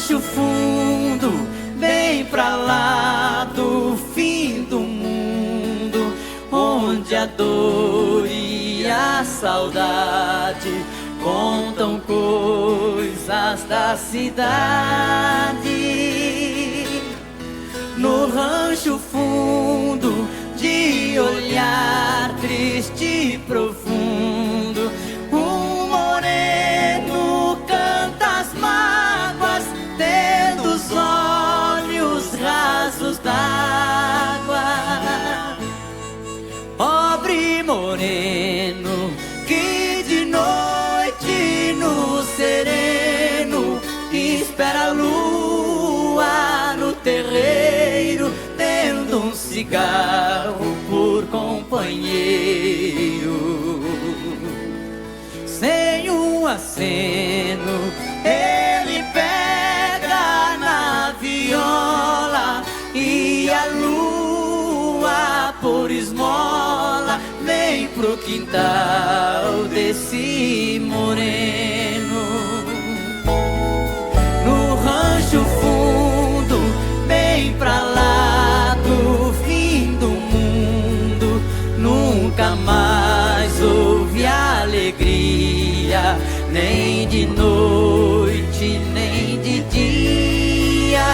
rancho fundo, bem pra lá do fim do mundo, onde a dor e a saudade contam coisas da cidade. No rancho fundo, de olhar triste e profundo, um moreno canta as mágoas, tendo os olhos rasos d'água. Pobre moreno que de noite no sereno espera a lua no terreiro, tendo um cigarro por companheiro. Sem um aceno ele pega na viola, e a lua por esmola vem pro quintal desse moreno. No rancho fundo, bem pra lá do fim do mundo, nunca mais houve alegria, nem de noite, nem de dia.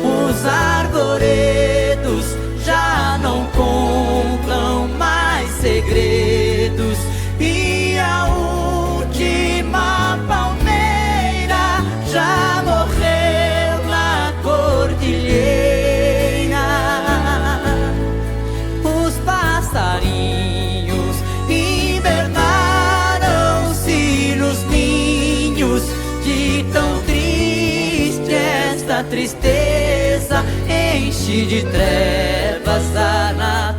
Os arvoredos já não contam mais segredos, e a última palmeira já morreu na cordilheira. Os passarinhos invernaram-se nos ninhos, de tão triste esta tristeza enche de trevas a natureza.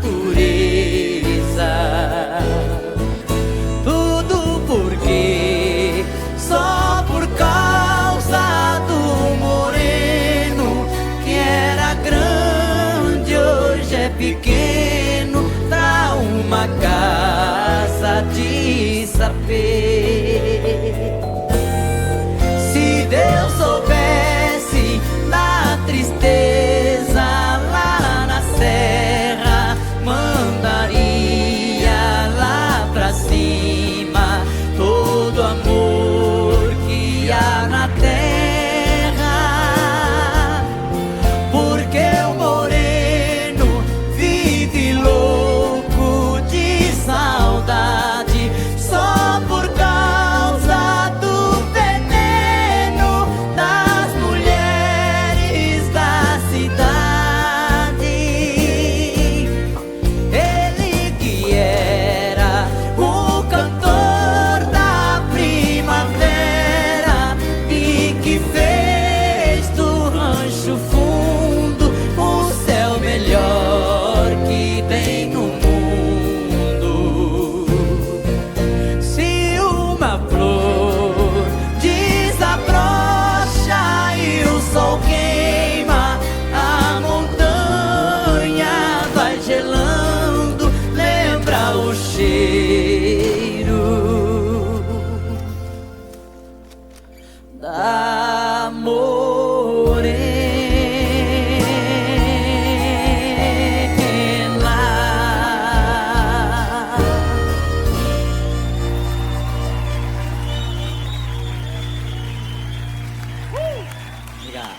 Tudo porque só por causa do moreno, que era grande hoje é pequeno, pra uma casa de sapê. Se Deus soubesse da tristeza lá na serra, mandaria lá pra cima todo amor que há na terra. Porque o moreno vive louco de saudade, só por causa do veneno das mulheres da cidade. Ele que era o cantor da primavera, e que fez do rancho fundo o céu melhor que tem no mundo. Se uma flor desabrocha e o sol queima, a montanha vai gelando, lembra o cheiro da morena. Obrigado.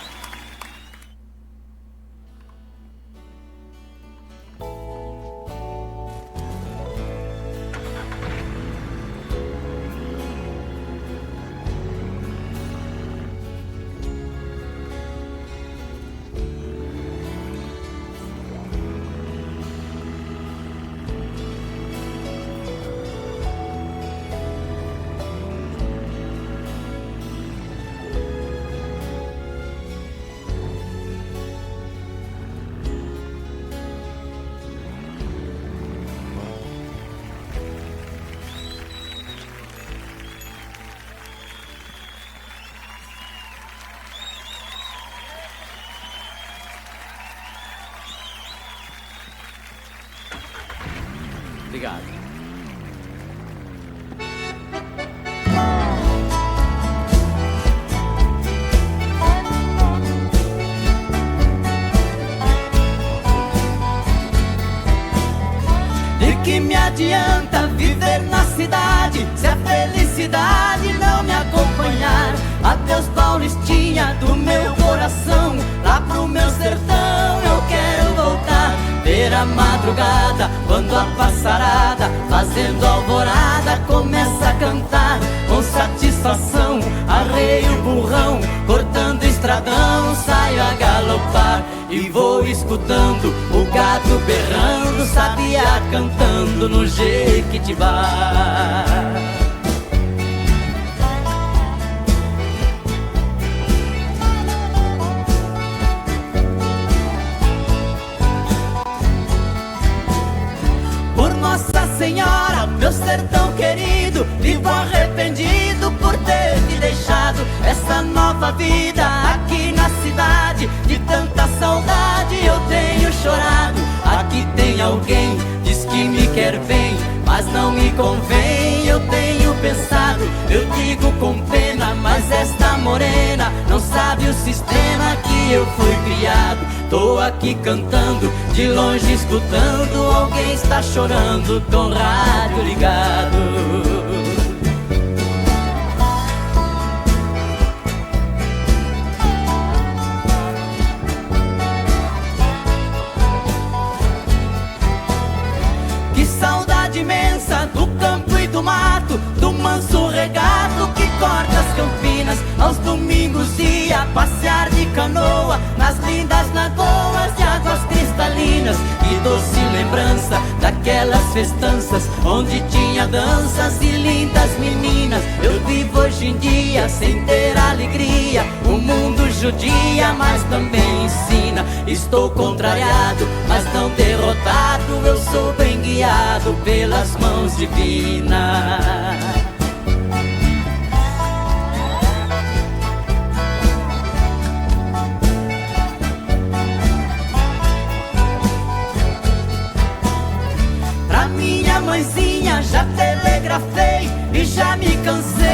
Obrigado. que me adianta viver na cidade se a felicidade não me acompanhar? Adeus, Paulistinha do meu coração, lá pro meu sertão eu quero voltar. Ver a madrugada, quando a passarada, fazendo alvorada, começa a cantar. Com satisfação, arreio o burrão, cortando estradão, saio a galopar. E vou escutando o gado berrando, sabiá cantando no Jequitibá. Nossa Senhora, meu sertão querido, vivo arrependido por ter te deixado. Essa nova vida aqui na cidade, de tanta saudade eu tenho chorado. Aqui tem alguém, diz que me quer bem, mas não me convém, eu tenho pensado. Eu digo com pena, mas esta morena não sabe o sistema que eu fui criado. Tô aqui cantando, de longe escutando, alguém está chorando com o rádio ligado. Que saudade imensa do campo e do mato, do manso regato que corta as campinas. Aos domingos ia passear de canoa nas lindas lagoas de águas cristalinas. Que doce lembrança daquelas festanças onde tinha danças e lindas meninas. Eu vivo hoje em dia sem ter alegria, o mundo judia, mas também ensina. Estou contrariado, mas não derrotado, eu sou bem guiado pelas mãos divinas. Minha mãezinha já telegrafei e já me cansei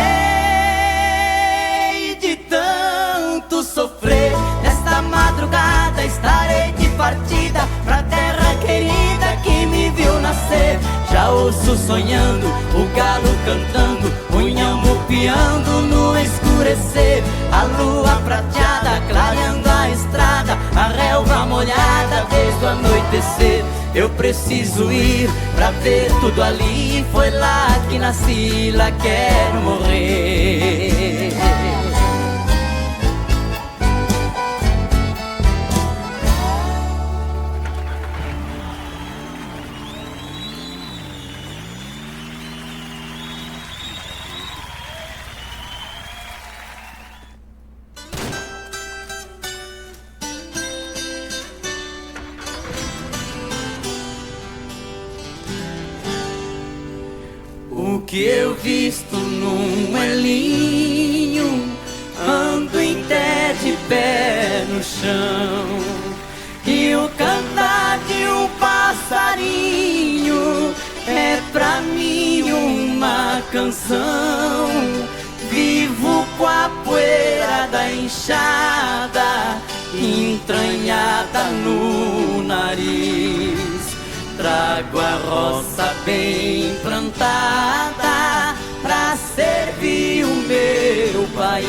de tanto sofrer. Nesta madrugada estarei de partida pra terra querida que me viu nascer. Já ouço sonhando, o galo cantando, o inhambu piando no escurecer. A lua prateada clareando a estrada, a relva molhada desde o anoitecer. Eu preciso ir pra ver tudo ali, foi lá que nasci, lá quero morrer. O que eu visto num elinho, ando em té de pé no chão. E o cantar de um passarinho é pra mim uma canção. Vivo com a poeira da enxada entranhada no nariz. Trago a roça bem plantada pra servir o meu país.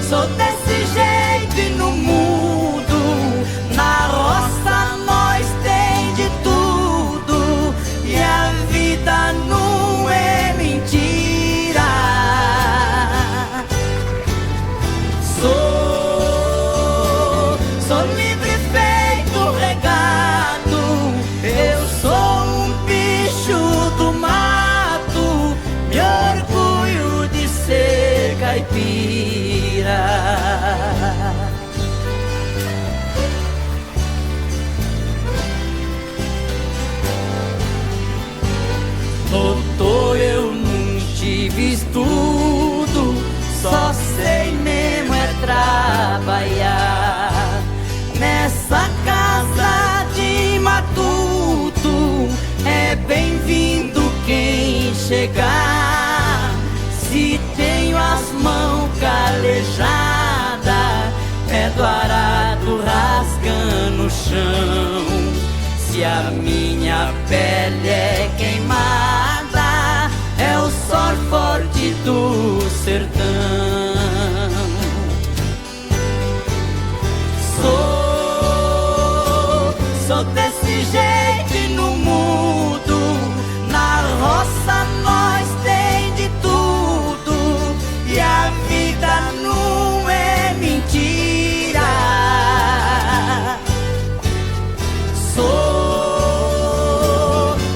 Sou desse jeito e no mundo, na roça nós tem de tudo, e a vida não é mentira. Sou livre feito regado, eu sou um bicho do mato, me orgulho de ser caipira. Doutor, eu não tive estudo, só sei mesmo é trabalhar. Nessa casa de matuto é bem-vindo quem chegar. Se tenho as mãos calejadas, é do arado patrão. Se a minha pele é queimada, é o sol forte do sertão. Sou desse jeito e no mundo, na roça nós tem de tudo, e a vida não é mentira.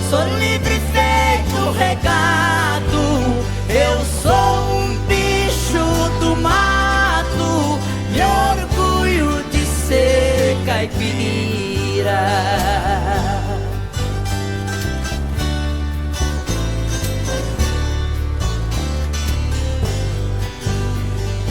Sou livre feito regado, eu sou um bicho do mato, me orgulho de ser caipira.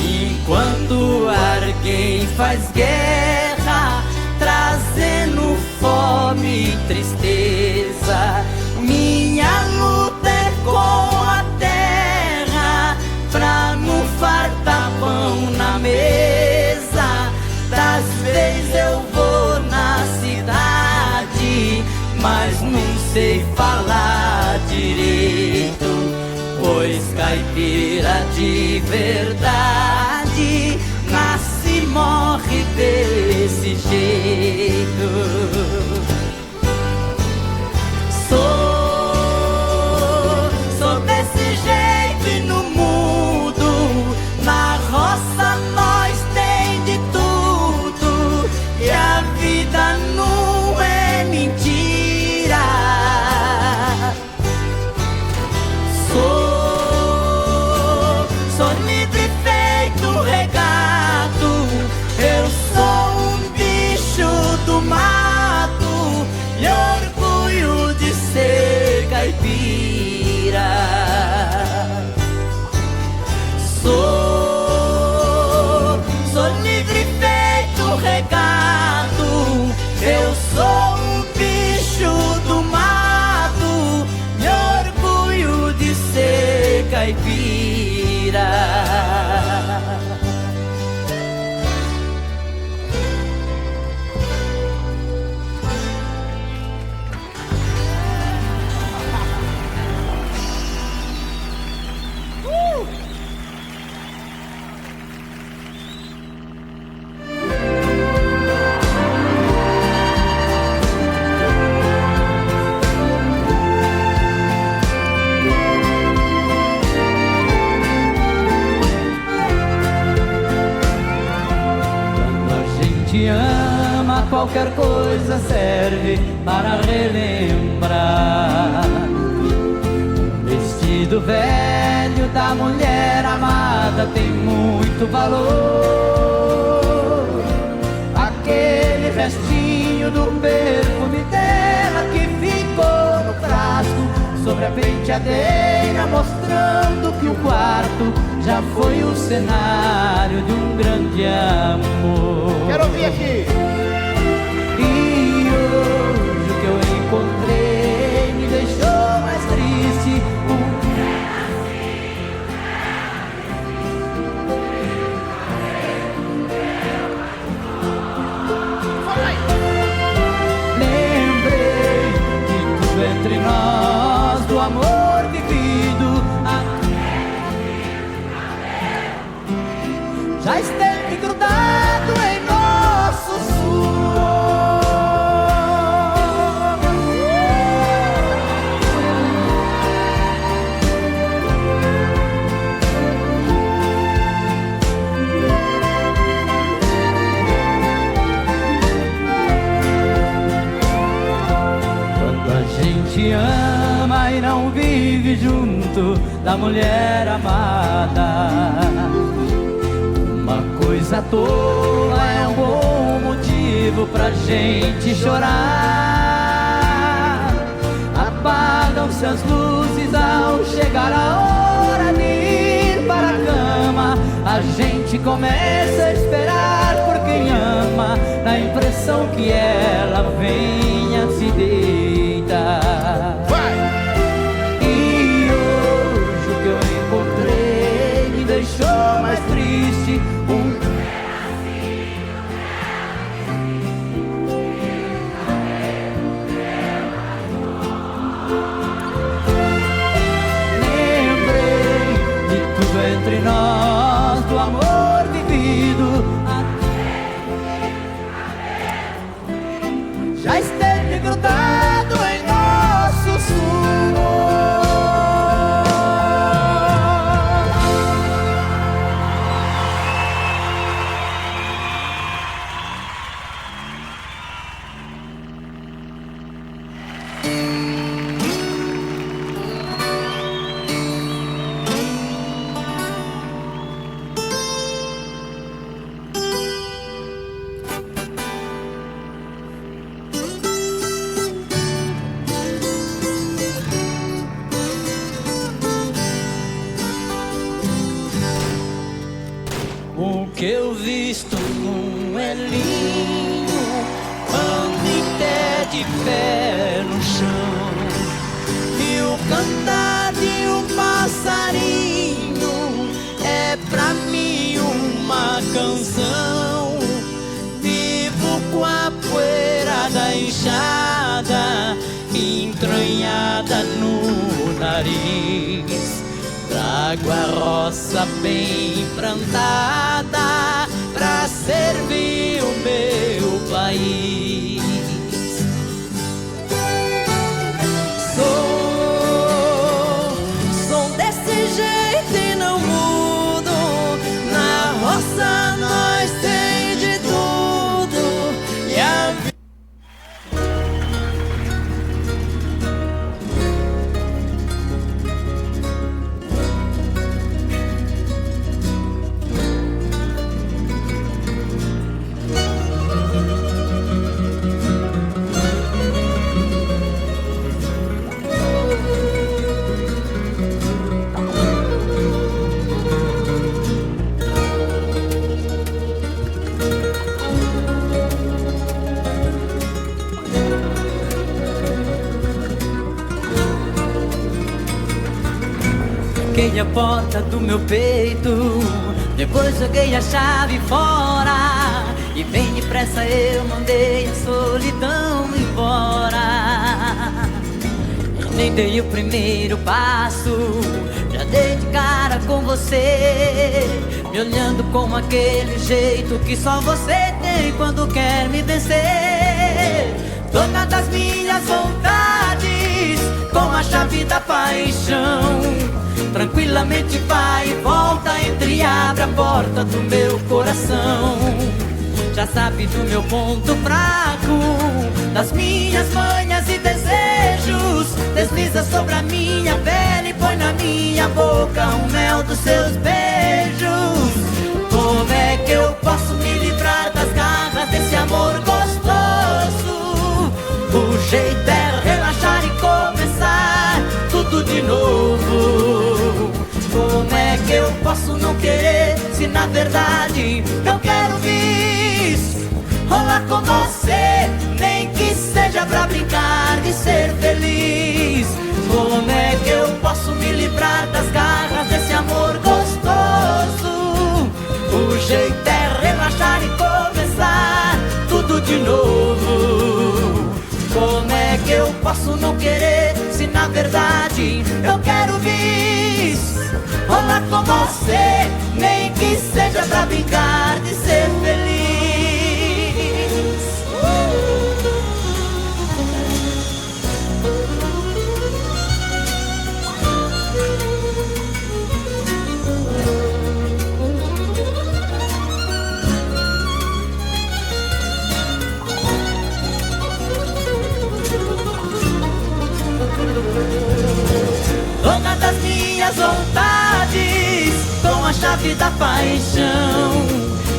Enquanto alguém faz guerra, trazendo fome e tristeza, minha luta é com a terra, pra não fartar pão na mesa. Das vezes eu vou na cidade, mas não sei falar direito, pois caipira de verdade nasce e morre desse jeito. Sou desse jeito e no mundo, na roça nós tem de tudo, e a vida não é mentira. Sou livre feito regado, eu sou um bicho do mato, e orgulho de ser caipira. Sou livre feito regado, eu sou um bicho do mato, e orgulho de ser caipira. Ama, qualquer coisa serve para relembrar. Vestido velho da mulher amada tem muito valor. Aquele restinho do perfume dela que ficou no frasco sobre a penteadeira, mostrando que o quarto já foi o cenário de um grande amor. Quero ouvir aqui. E hoje o que eu encontrei me deixou mais triste. Lembrei de tudo entre nós, do amor vivido. Já esteve grudado em nosso suor. Quando a gente ama e não vive junto da mulher amada, coisa à toa é um bom motivo pra gente chorar. Apagam-se as luzes ao chegar a hora de ir para a cama. A gente começa a esperar por quem ama, na impressão que ela venha se deitar. E hoje o que eu encontrei me deixou mais triste. querido, já esteve grudado em nosso suor. O que eu visto num elinho, ando em pé de pé no chão, e o cantar de um passarinho é pra mim uma canção. Vivo com a poeira da enxada entranhada no nariz. Trago a roça bem plantada pra servir o meu país. Sou desse jeito e não mudo. Na roça nós tem de tudo. E a Tranquei a porta do meu peito, depois joguei a chave fora, e bem depressa eu mandei a solidão embora. Eu nem dei o primeiro passo, já dei de cara com você, me olhando com aquele jeito que só você tem quando quer me vencer. Dona das minhas vontades, com a chave da paixão, tranquilamente vai e volta, entreabre a porta do meu coração. Já sabe do meu ponto fraco, das minhas manhas e desejos, desliza sobre a minha pele e põe na minha boca o mel dos seus beijos. Como é que eu posso me livrar das garras desse amor gostoso? O jeito é relaxar e começar tudo de novo. Como é que eu posso não querer, se na verdade eu quero vir rolar com você, nem que seja pra brincar de ser feliz? Como é que eu posso me livrar das garras desse amor gostoso? O jeito é relaxar e começar tudo de novo. Como é que eu posso não querer, se na verdade eu quero vir rolar com você, nem que seja pra brincar de ser feliz? Dona das minhas vontades, com a chave da paixão,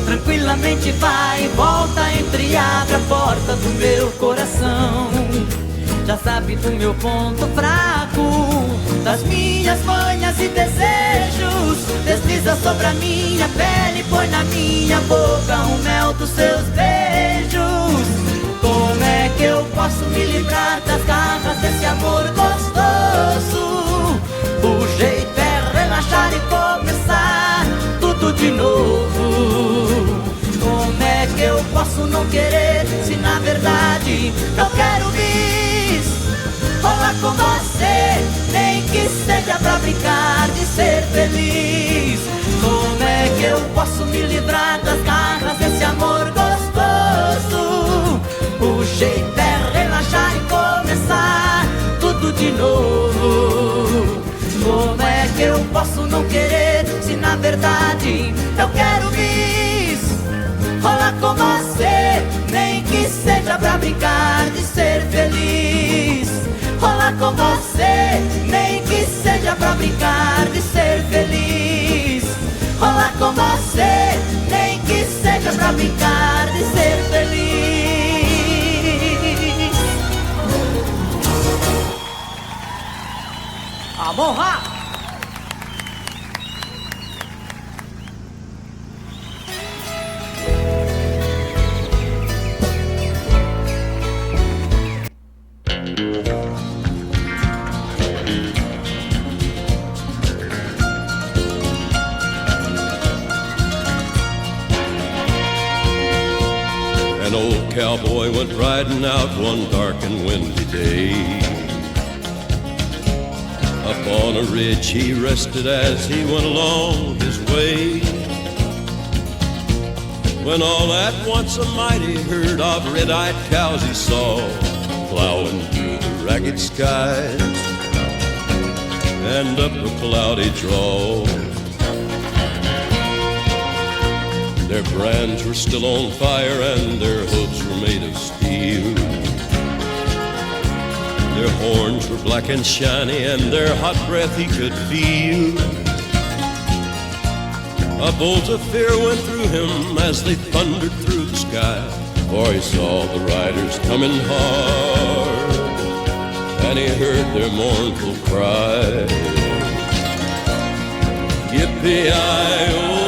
tranquilamente vai e volta, entreabre a porta do meu coração. Já sabe do meu ponto fraco, das minhas manhas e desejos, desliza sobre a minha pele e põe na minha boca o mel dos seus beijos. Como é que eu posso me livrar das garras desse amor gostoso? O jeito é relaxar e começar tudo de novo. Como é que eu posso não querer, se na verdade eu quero vir rolar com você, nem que seja pra brincar de ser feliz? Como é que eu posso me livrar lembrar das garras desse amor gostoso. O jeito é relaxar e começar tudo de novo. Como é que eu posso não querer, se na verdade eu quero rolar com você, nem que seja pra brincar de ser feliz. Rolar com você, nem que seja pra brincar de ser feliz. Rolar com você, nem que seja pra brincar de ser feliz. Amorra! An old cowboy went riding out one dark and windy day. Up on a ridge he rested as he went along his way, when all at once a mighty herd of red-eyed cows he saw plowing through the ragged skies and up a cloudy draw. Their brands were still on fire and their hooves were made of steel. Their horns were black and shiny and their hot breath he could feel. A bolt of fear went through him as they thundered through the sky, for he saw the riders coming hard and he heard their mournful cry. Yippee-i-oh,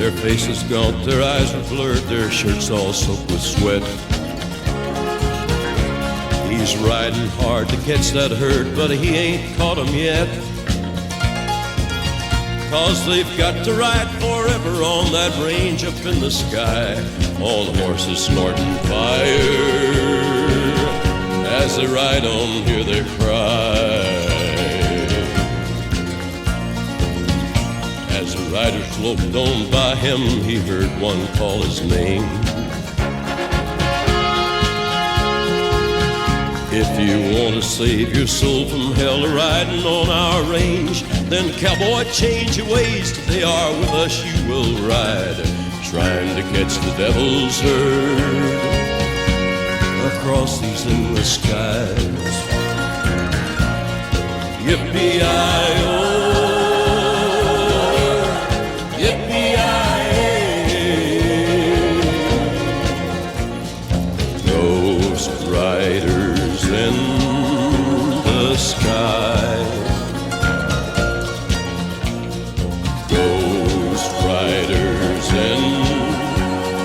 Their faces gaunt, their eyes were blurred, their shirts all soaked with sweat. He's riding hard to catch that herd, but he ain't caught 'em yet. 'Cause they've got to ride forever on that range up in the sky, on horses snorting fire. As they ride on, hear their cry. As the rider sloped on by him, he heard one call his name. If you want to save your soul from hell riding on our range, then cowboy, change your ways. They are with us, you will ride, trying to catch the devil's herd across these endless skies. Yippee-i-oh, riders in the sky, ghost riders in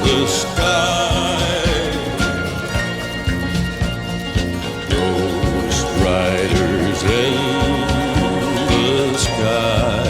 the sky, ghost riders in the sky.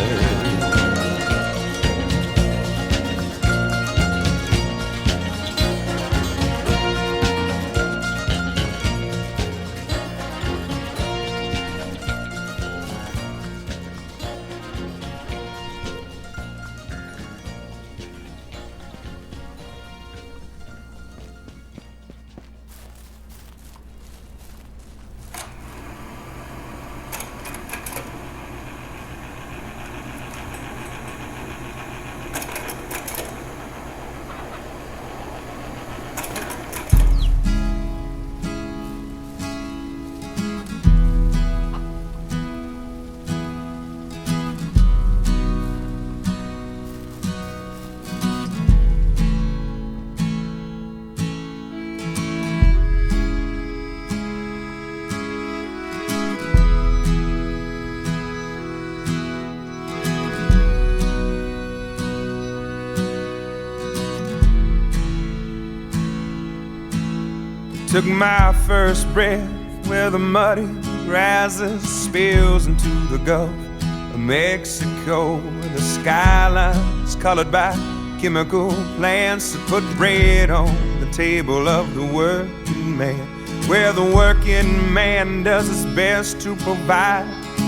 Took my first breath where the muddy rises, spills into the Gulf of Mexico, where the skyline's colored by chemical plants that put bread on the table of the working man, where the working man does his best to provide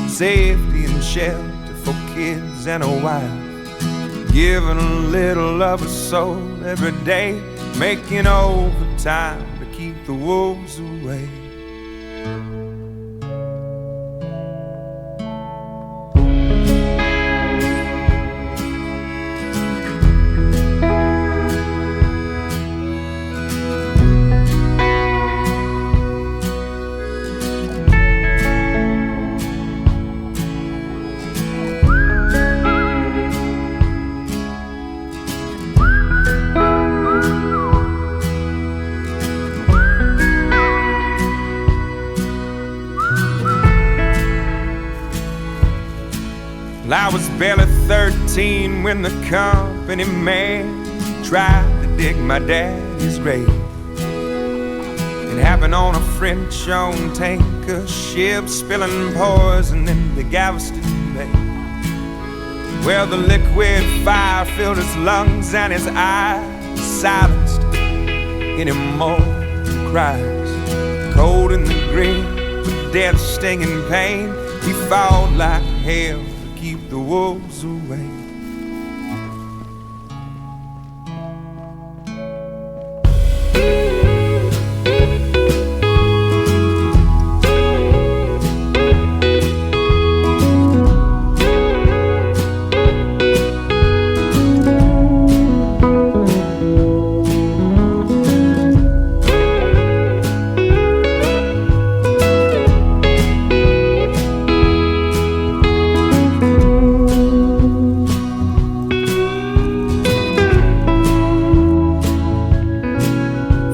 safety and shelter for kids and a wife, giving a little of his soul every day, making overtime to keep the wolves away. I was barely 13 when the company man tried to dig my daddy's grave. It happened on a French-owned tanker ship, spilling poison in the Galveston Bay, where the liquid fire filled his lungs and his eyes silenced any more cries. Cold in the grave with death stinging pain, we fought like hell to keep the wolves away.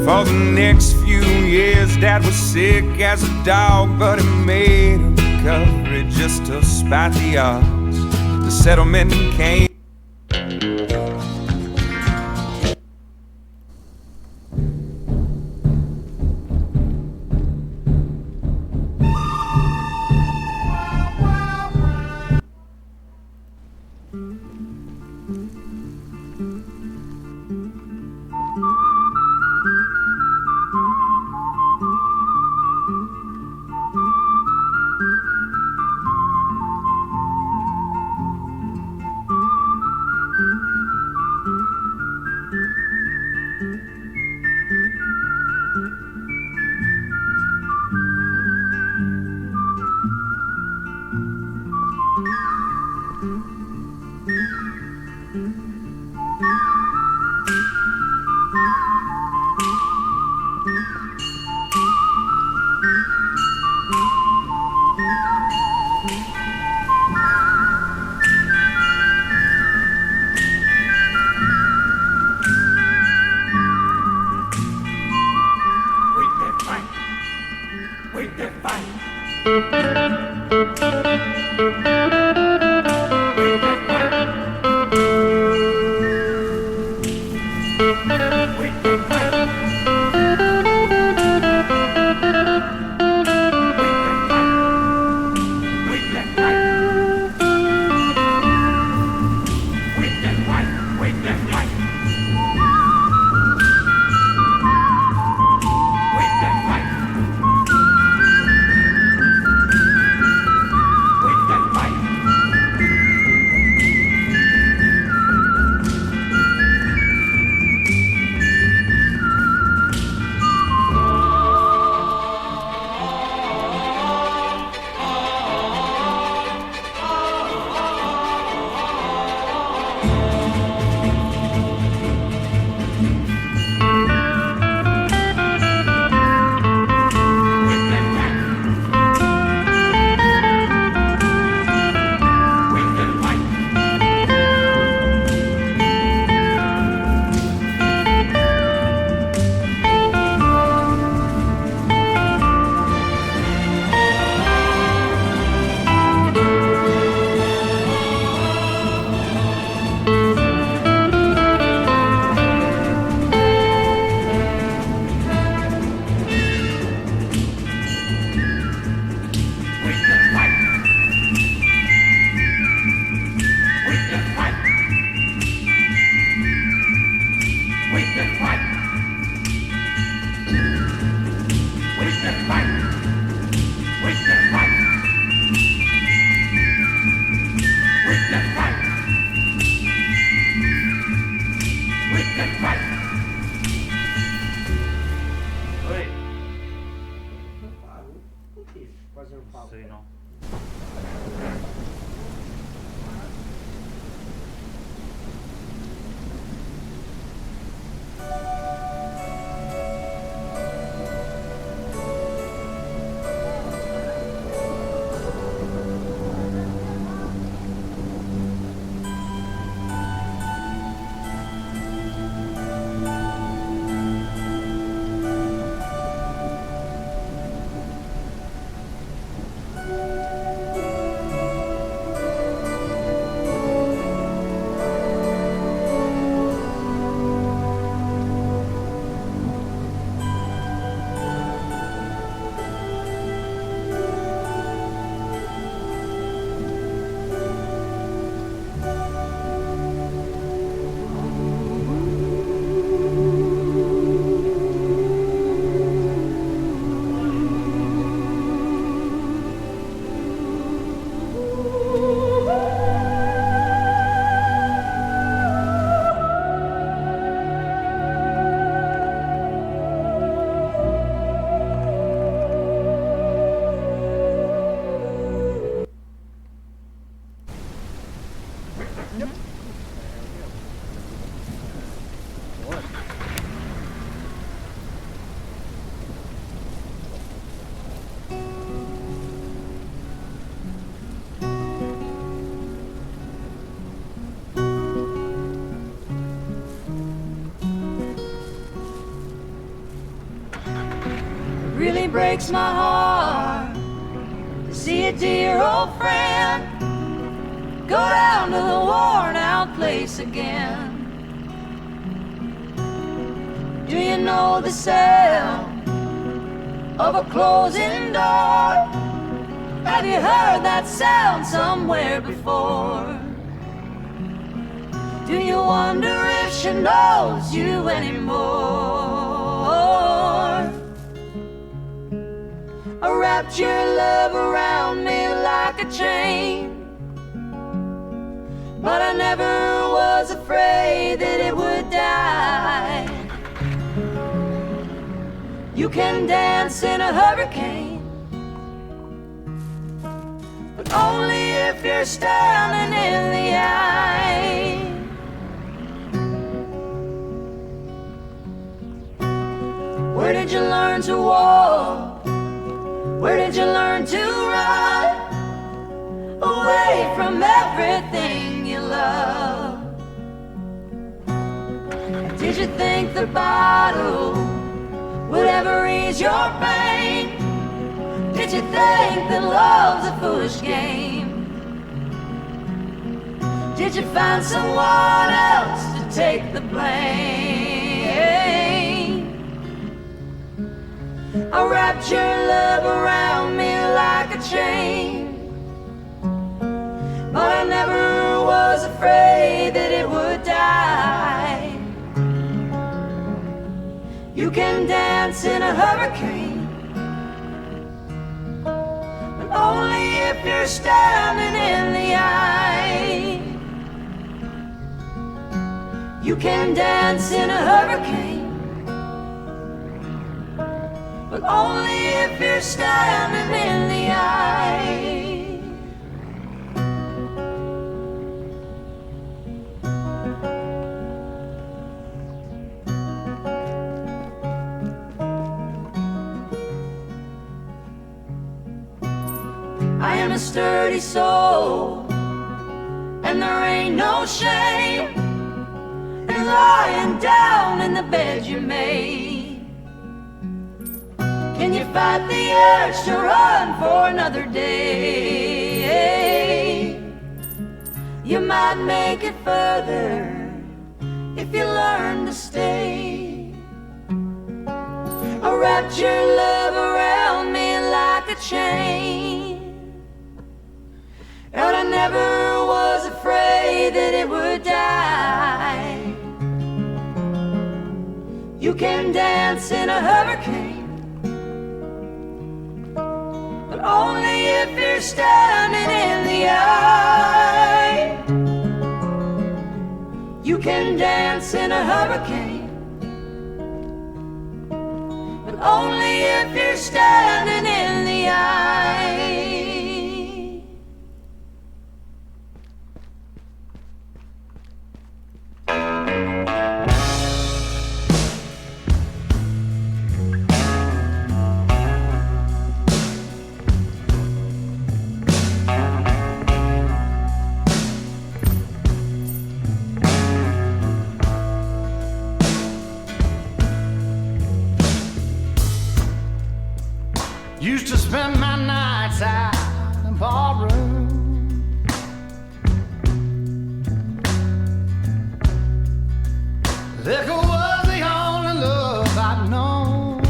For the next few years, Dad was sick as a dog, but he made a recovery just to spite the odds. The settlement came. Sí, no. Really breaks my heart to see a dear old friend go down to the worn out place again. Do you know the sound of a closing door? Have you heard that sound somewhere before? Do you wonder if she knows you anymore? I wrapped your love around me like a chain, but I never was afraid that it would die. You can dance in a hurricane, but only if you're standing in the eye. Where did you learn to walk? Where did you learn to run away from everything you love? Did you think the bottle would ever ease your pain? Did you think that love's a foolish game? Did you find someone else to take the blame? I wrapped your love around me like a chain, but I never was afraid that it would die. You can dance in a hurricane, but only if you're standing in the eye. You can dance in a hurricane, but only if you're standing in the eye. I am a sturdy soul, and there ain't no shame in lying down in the bed you made. Can you fight the urge to run for another day? You might make it further if you learn to stay. I wrapped your love around me like a chain, and I never was afraid that it would die. You can dance in a hurricane, but only if you're standing in the eye. You can dance in a hurricane, but only if you're standing in the eye. Used to spend my nights out in ballroom. Liquor was the only love I'd known.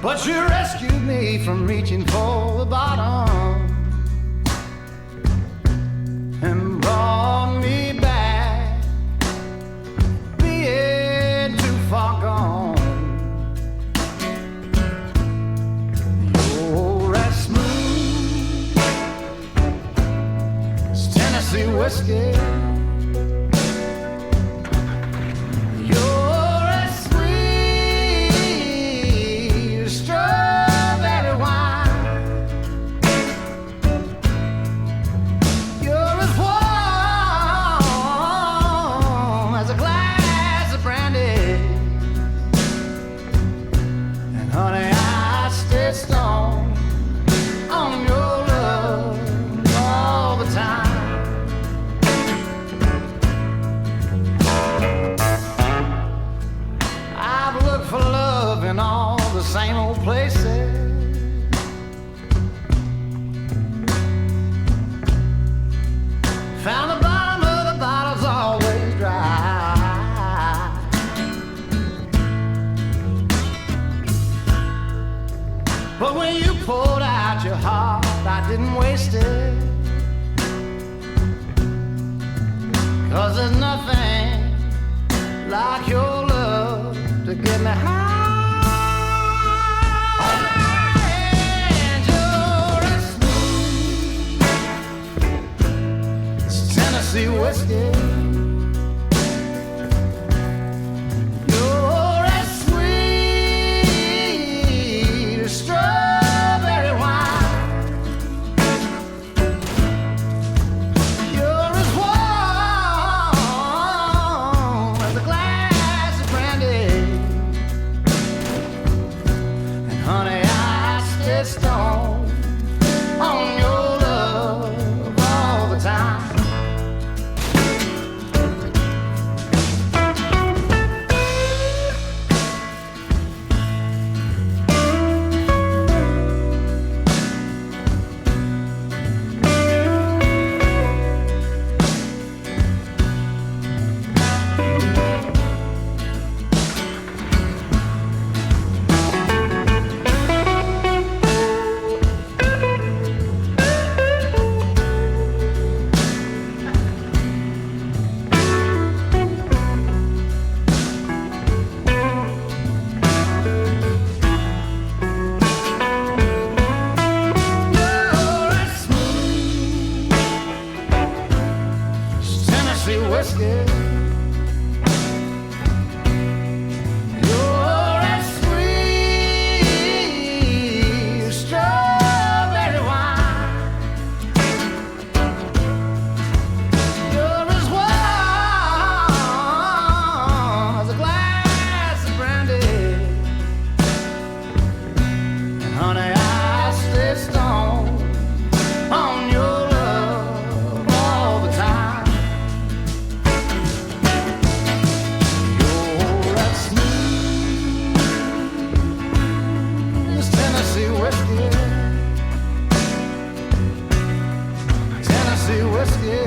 But you rescued me from reaching for the bottom and brought me back, being too far gone. You're as smooth as Tennessee whiskey. You're as sweet as strawberry wine. You're as warm as a glass of brandy. And honey, I stay stoned on your love all the time. I've looked for love in all the same old places. Found the bottom of the bottle's always dry. But when you poured out your heart, I didn't waste it. 'Cause there's nothing like your love to get me high. And you're as smooth as Tennessee whiskey. You're as sweet as strawberry wine. You're as warm as a glass of brandy. And honey, I stay stoned on your love all the time. You're as smooth as Tennessee whiskey. You're as sweet as strawberry wine. You're as warm as a glass of brandy. And honey, I stay stoned on your love all the time. You're as smooth as Tennessee whiskey. Tennessee whiskey.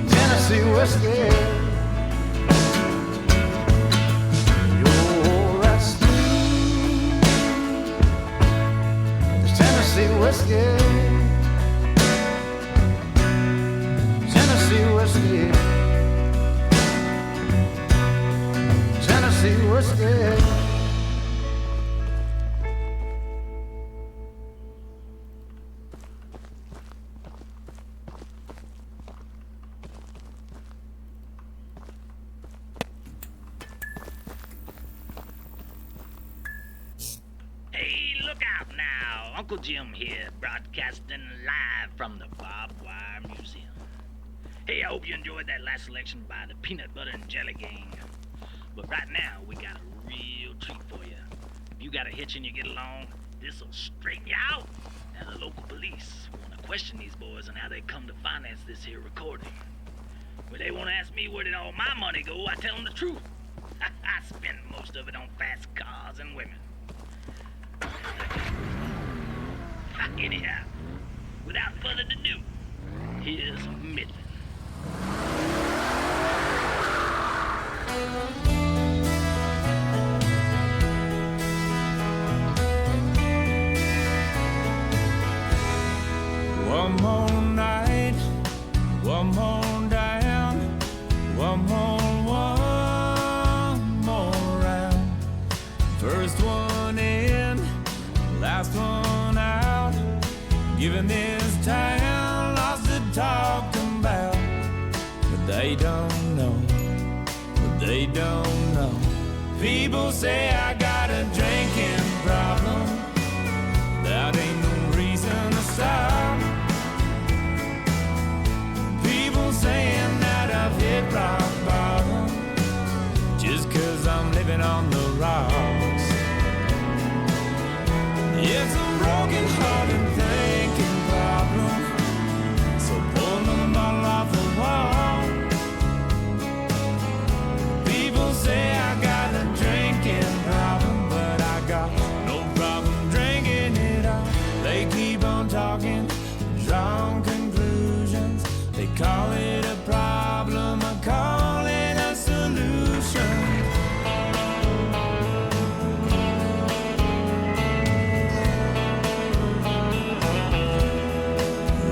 Tennessee whiskey. You're as smooth as Tennessee whiskey. Tennessee whiskey. Tennessee whiskey. Hey, look out now. Uncle Jim here, broadcasting live from the Barbed Wire Museum. Hey, I hope you enjoyed that last selection by the Peanut Butter and Jelly Gang. But right now, we got a real treat for you. If you got a hitch and you get along, this'll straighten you out. Now, the local police want to question these boys on how they come to finance this here recording. When they want to ask me where did all my money go, I tell them the truth. I spend most of it on fast cars and women. Anyhow, without further ado, here's Midland. One more night, one more down, one more round. First one in, last one out. Giving this town lots to talk about. But they don't know, but they don't know. People say I got a drinking problem. That ain't no reason to stop. People saying that I've hit rock bottom just 'cause I'm living on the rocks. It's a broken hearted thinking problem. So pull another bottle off the wall. People say I got a drinking problem, but I got no problem drinking it all. They keep on talking, drawing conclusions. They call it a problem, I call it a solution.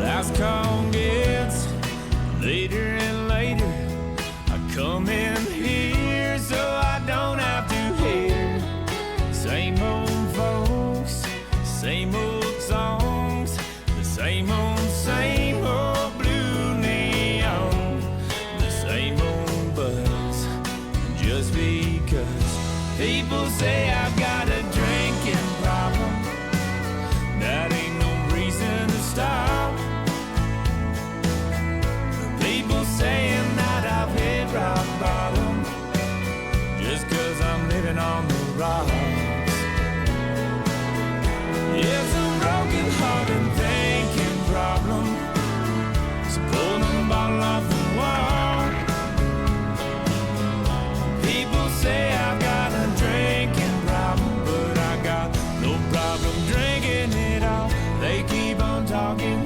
Last call gets later and later. I come in here so I don't have to hear same old folks, same old songs, the same old blue neon, the same old buzz. Just because people say I've got a drinking problem, that ain't no reason to stop. People saying that I've hit rock bottom just 'cause I'm living on the rocks. It's a broken hearted thinking problem. So pull the bottle off the wall. People say I've got a drinking problem, but I got no problem drinking it all. They keep on talking,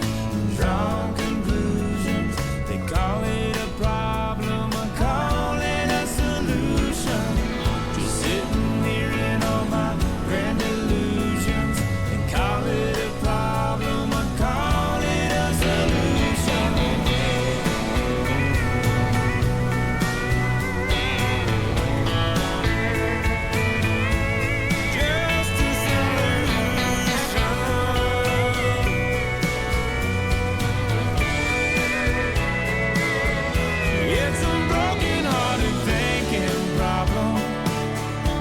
drawing conclusions. They call it a problem, I call it a solution. Just sitting here in all my grand illusions. They call it a problem, I call it a solution. Just a solution. It's a broken hearted thinking problem.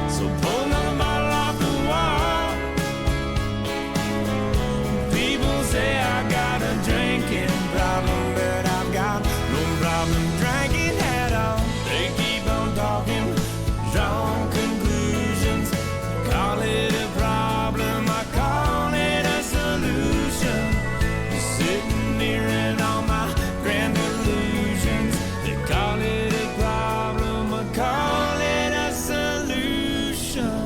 So pull another bottle off the wall. People say I got a drinking problem, but I've got no problem drinking at all. They keep on talking, drawing conclusions. Call it a problem, I call it a solution. Just sitting here in all my grand illusions. They call it a problem, I call it a solution.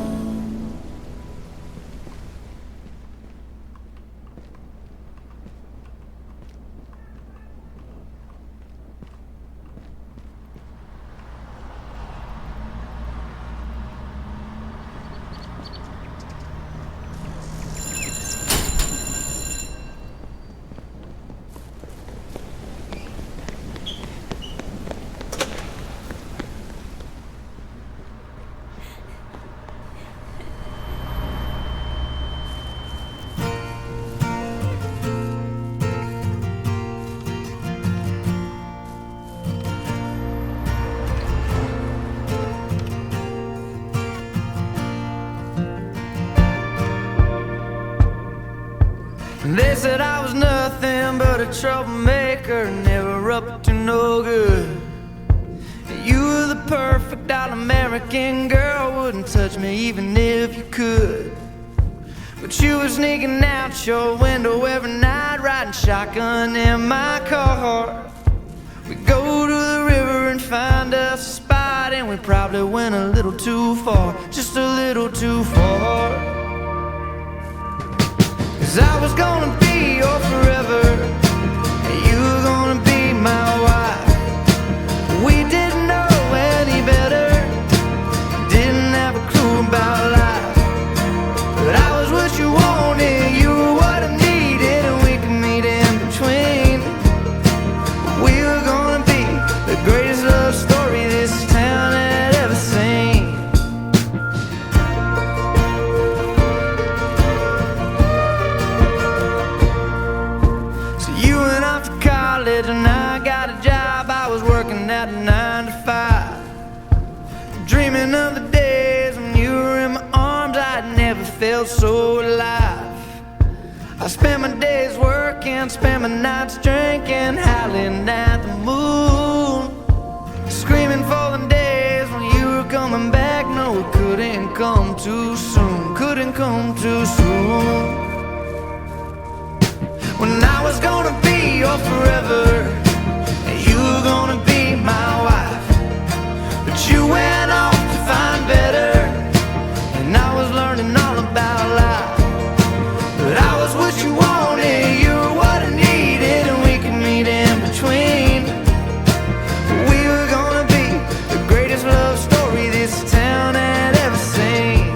They said I was nothing but a troublemaker, never up to no good. You were the perfect all-American girl, wouldn't touch me even if you could. But you were sneaking out your window every night, riding shotgun in my car. We go to the river little too far, just a little too far. 'Cause I was gonna be your forever, and you were gonna be my wife. We didn't know any better, didn't have a clue about life. But I was what you wanted, you were what I needed, and we could meet in between. We were gonna be the greatest love story this town had ever seen. So you went off to college and I got a job. I was working at a 9 to 5, dreaming of the days when you were in my arms. I'd never felt so alive. I spent my days working, spent my nights drinking, howling at the moon, screaming for the days when you were coming back. No, it couldn't come too soon, couldn't come too soon. When I was gonna be your forever, and you were gonna be my wife. But you went off to find better, and I was learning all about life. But I was what you wanted, you were what I needed, and we could meet in between. We were gonna be the greatest love story this town had ever seen.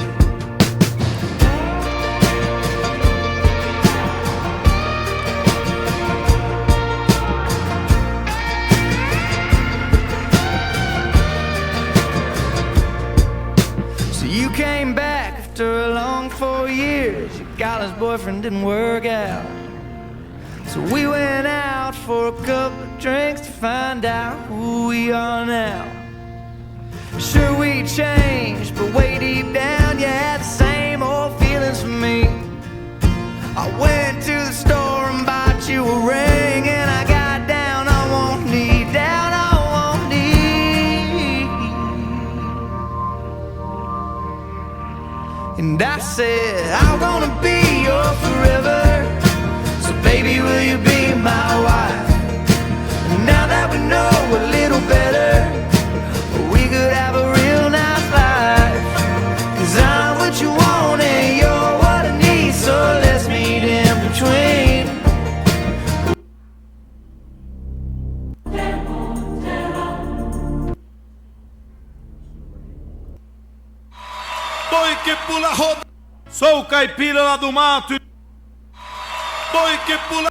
So you came back after a long 4 years. Your college boyfriend didn't work out, so we went out for a couple of drinks to find out who we are now. Sure, we changed, but way deep down you had the same old feelings for me. I went to the store and bought you a ring, and I got down on one knee, down on one knee. And I said, I'm gonna be your forever, so baby, will you be my wife? And now that we know a little better, we could have a real nice life. 'Cause I'm what you want and you're what I need, so let's meet in between. Boi que pula roda, sou o caipira lá do mato. Boi que pula.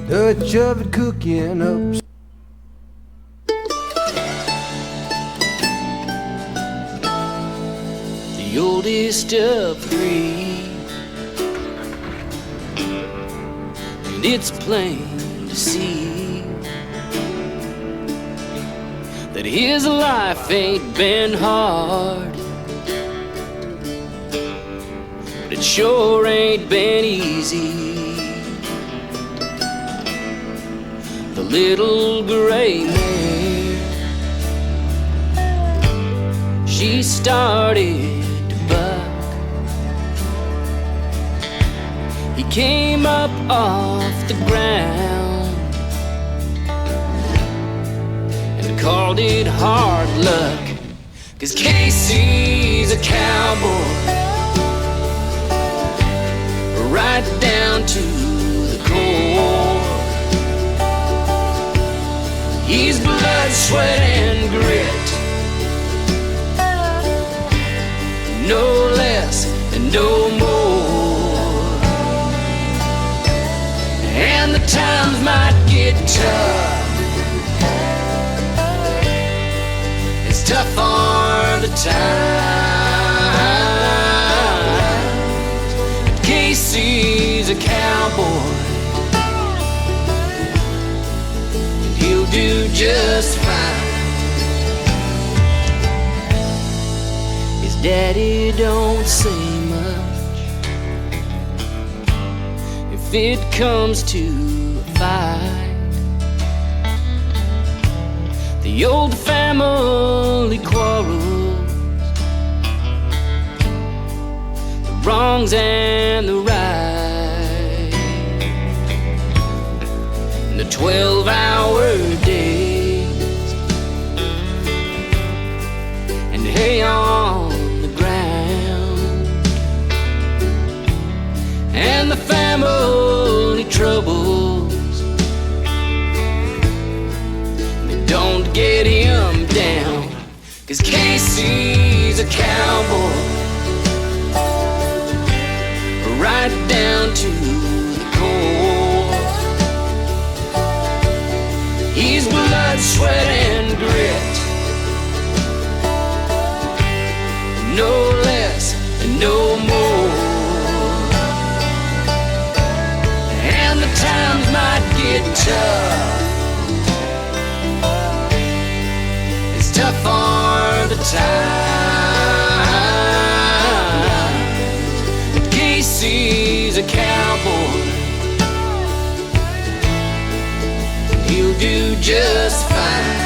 Dutch oven cooking up. The oldest of three, and it's plain to see that his life ain't been hard, but it sure ain't been easy. The little gray mare, she started to buck. He came up off the ground and called it hard luck, 'cause Casey's a cowboy right down to the core. He's blood, sweat, and grit, no less and no more. And the times might get tough, it's tough for the times, but Casey's a cowboy, he'll do just fine. His daddy don't say much if it comes to a fight. The old family quarrels, the wrongs and the right, the 12-hour days, and hay on the ground, and the family troubles, they don't get him down, 'cause Casey's a cowboy right down to the core. He's blood, sweat, and grit, no less and no more. And the times might get tough, it's tough for the times, but Casey's a cowboy, he'll do just fine.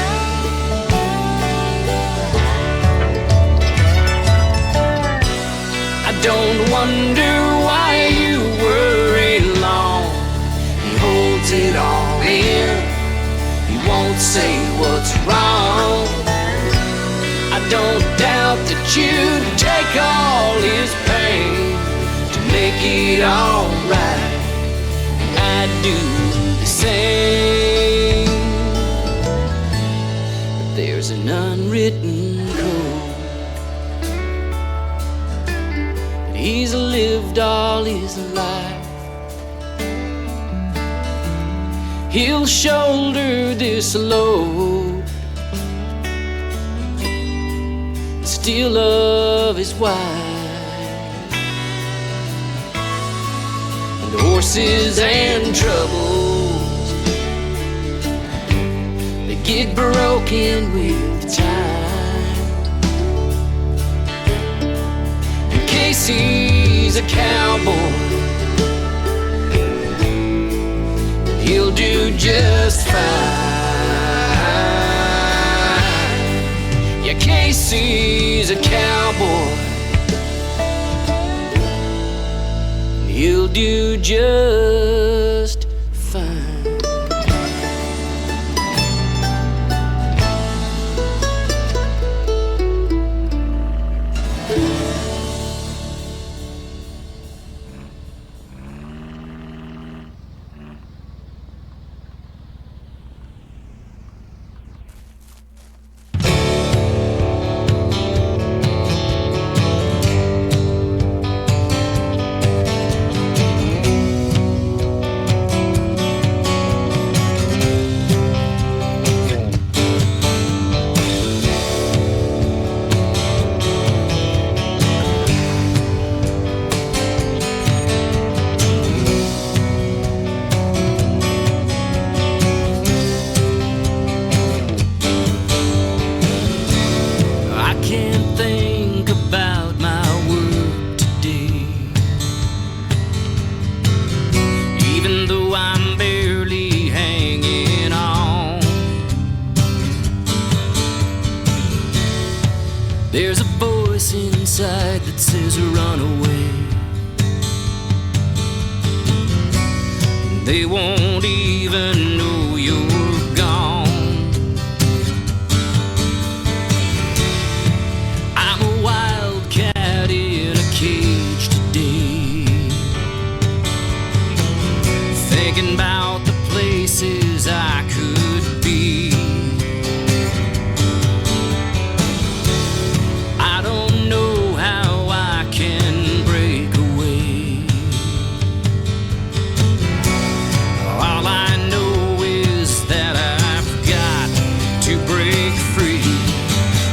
I don't wonder why you worry long. He holds it all in, he won't say what's wrong. I don't doubt that you'd take all his pain to make it all right. I'd do the same. There's an unwritten code that he's lived all his life. He'll shoulder this load, still love his wife, and the horses and troubles, they get broken with time. And Casey's a cowboy, he'll do just fine. Yeah, Casey's a cowboy, he'll do just fine. run away. They won't even know you're gone. I'm a wildcat in a cage today, thinking about the places I could be. I don't know how I can break away. All I know is that I've got to break free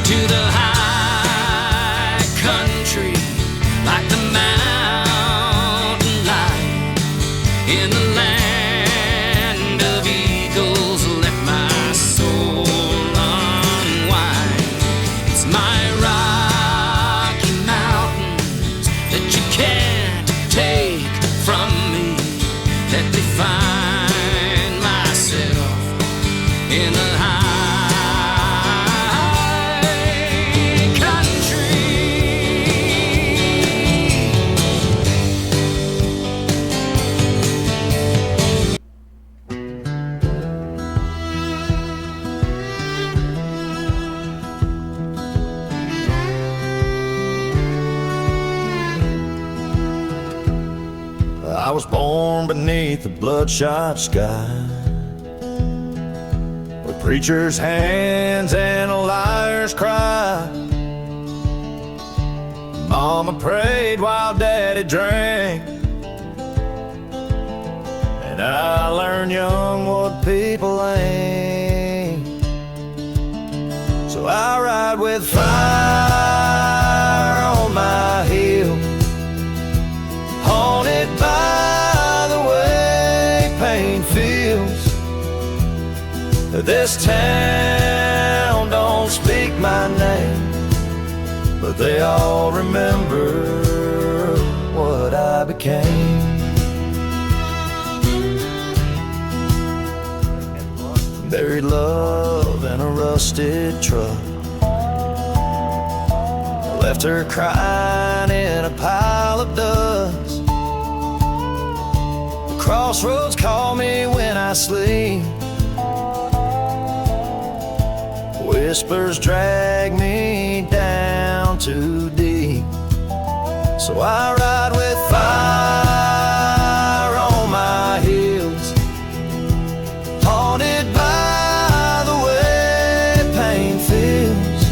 to the high country, like the mountain lion in the land of eagles. Let my soul unwind. It's my Rocky Mountains that you can't take from me. Let me find myself in the high country. I was born beneath a bloodshot sky, with preachers' hands and a liar's cry. Mama prayed while Daddy drank, and I learned young what people ain't. So I ride with fire on my heel, haunted by the way pain feels. This town don't speak my name, but they all remember what I became. Buried love in a rusted truck, left her crying in a pile of dust. The crossroads call me when I sleep, whispers drag me down too deep. So I ride with fire on my heels, haunted by the way pain feels.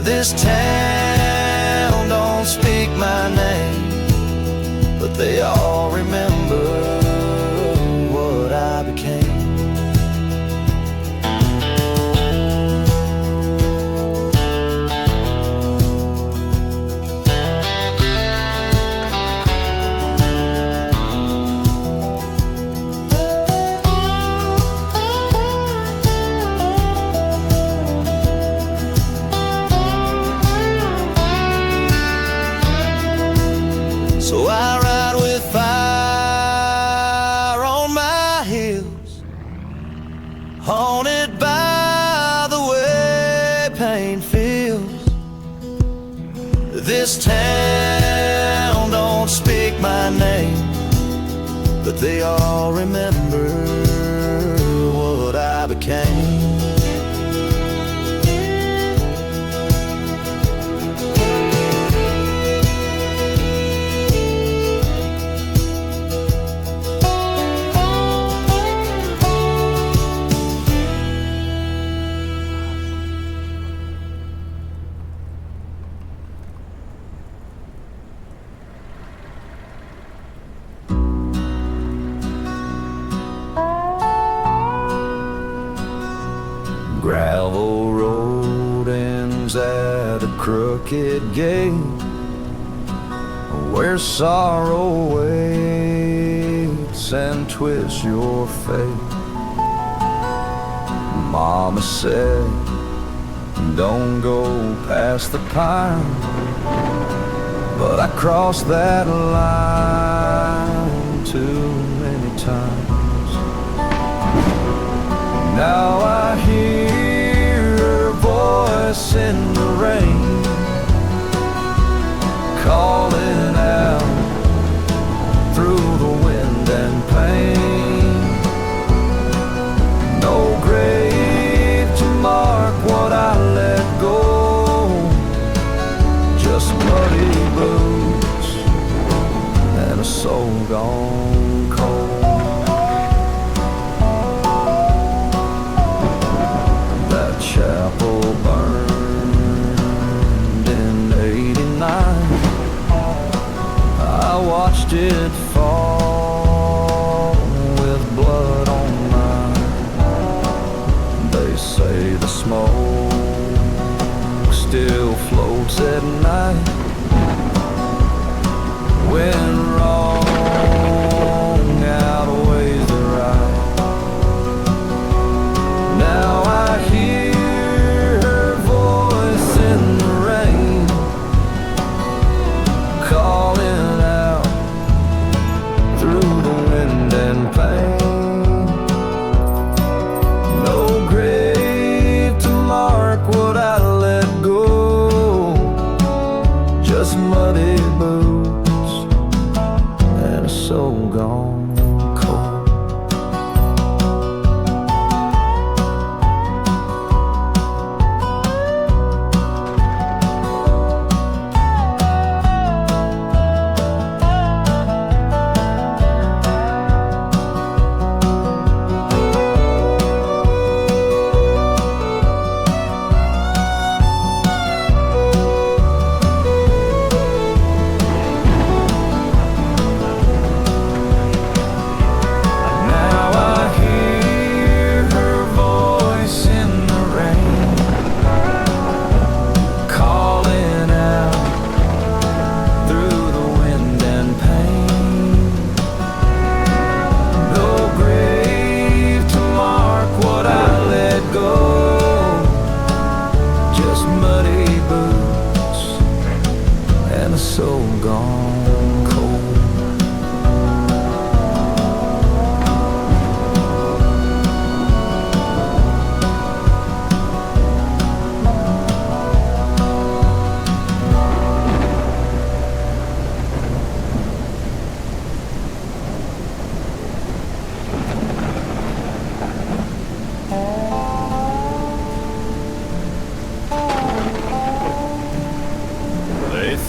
This town don't speak my name, but they all remember what I became. So I ride with fire on my heels, haunted by the way pain feels. This town don't speak my name, but they all remember what I became. Gravel road ends at a crooked gate, where sorrow waits and twists your fate. Mama said, don't go past the pine, but I crossed that line too many times. Now I hear her voice in the rain, did fall with blood on mine. They say the smoke still floats at night. When wrong outweighs the right. Now I hear her voice in the rain, calling out through the wind and pain. No grave to mark what I let go, just muddy boots and a soul gone cold.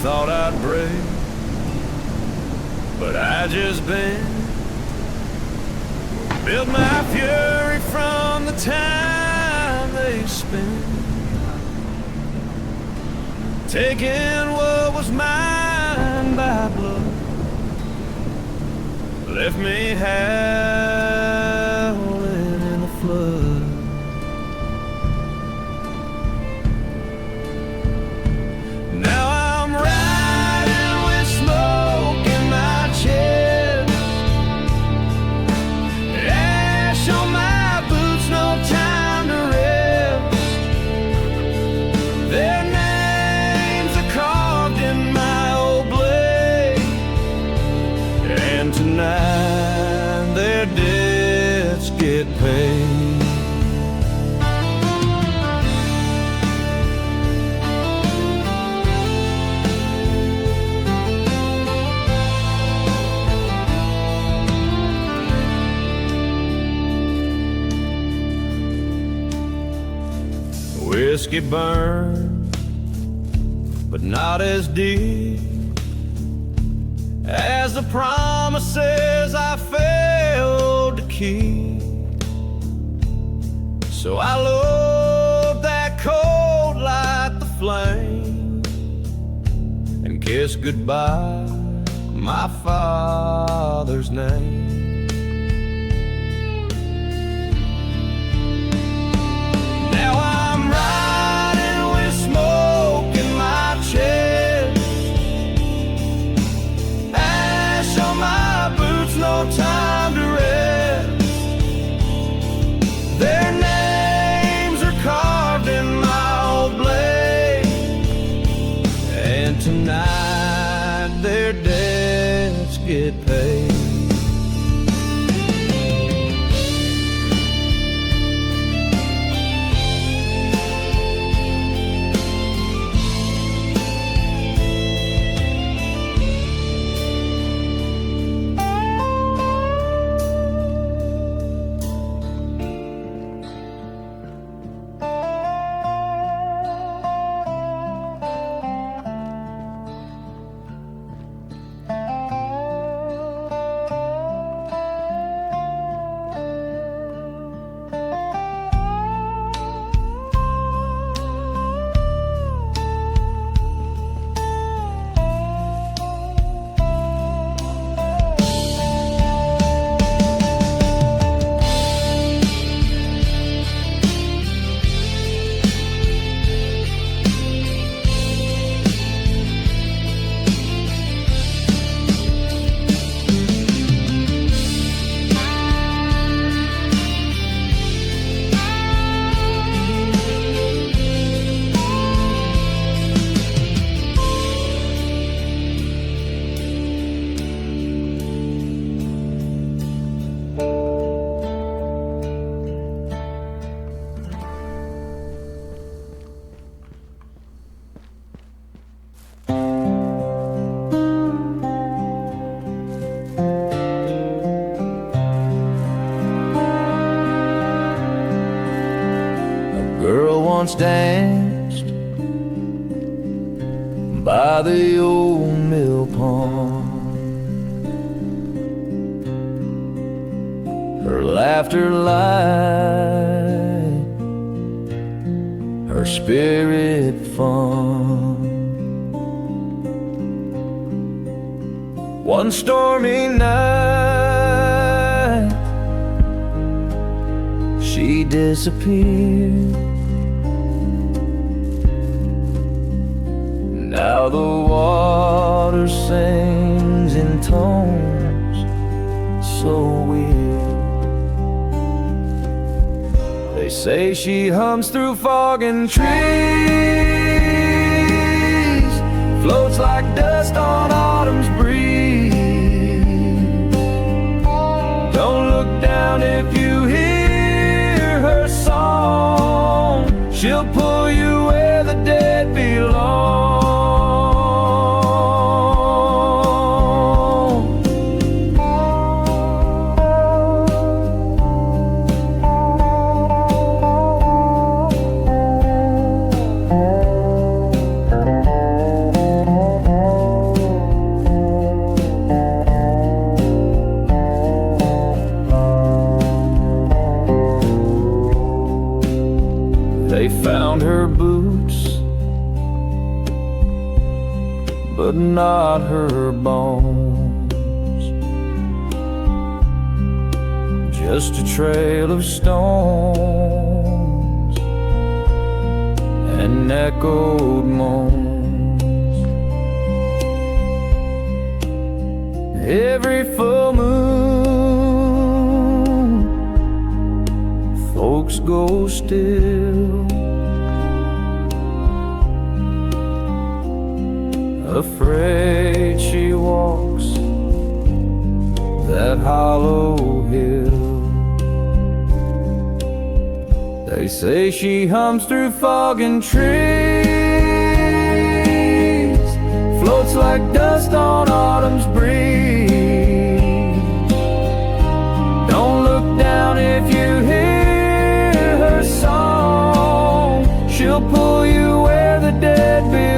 Thought I'd break, but I just been built my fury from the time they spent taking what was mine by blood, left me howling in the flood. Tonight their debts get paid. Whiskey burns, but not as deep as the promises I failed to keep. So I load that cold like the flame and kiss goodbye my father's name. Now I'm riding with smoke in my chest, ash on my boots, no time to rest. Their names are carved in my old blade, and tonight their debts get paid. once danced by the old mill pond. Her laughter light, her spirit fun. One stormy night she disappeared. Now the water sings in tones so weird. They say she hums through fog and trees, floats like dust on autumn's breeze. Don't look down if you hear her song. She'll pull you where the dead belong. They found her boots, but not her bones. Just a trail of stones and echoed moans. Every full moon, folks go still, afraid she walks that hollow hill. They say she hums through fog and trees, floats like dust on autumn's breeze. Don't look down if you hear her song. She'll pull you where the dead belong.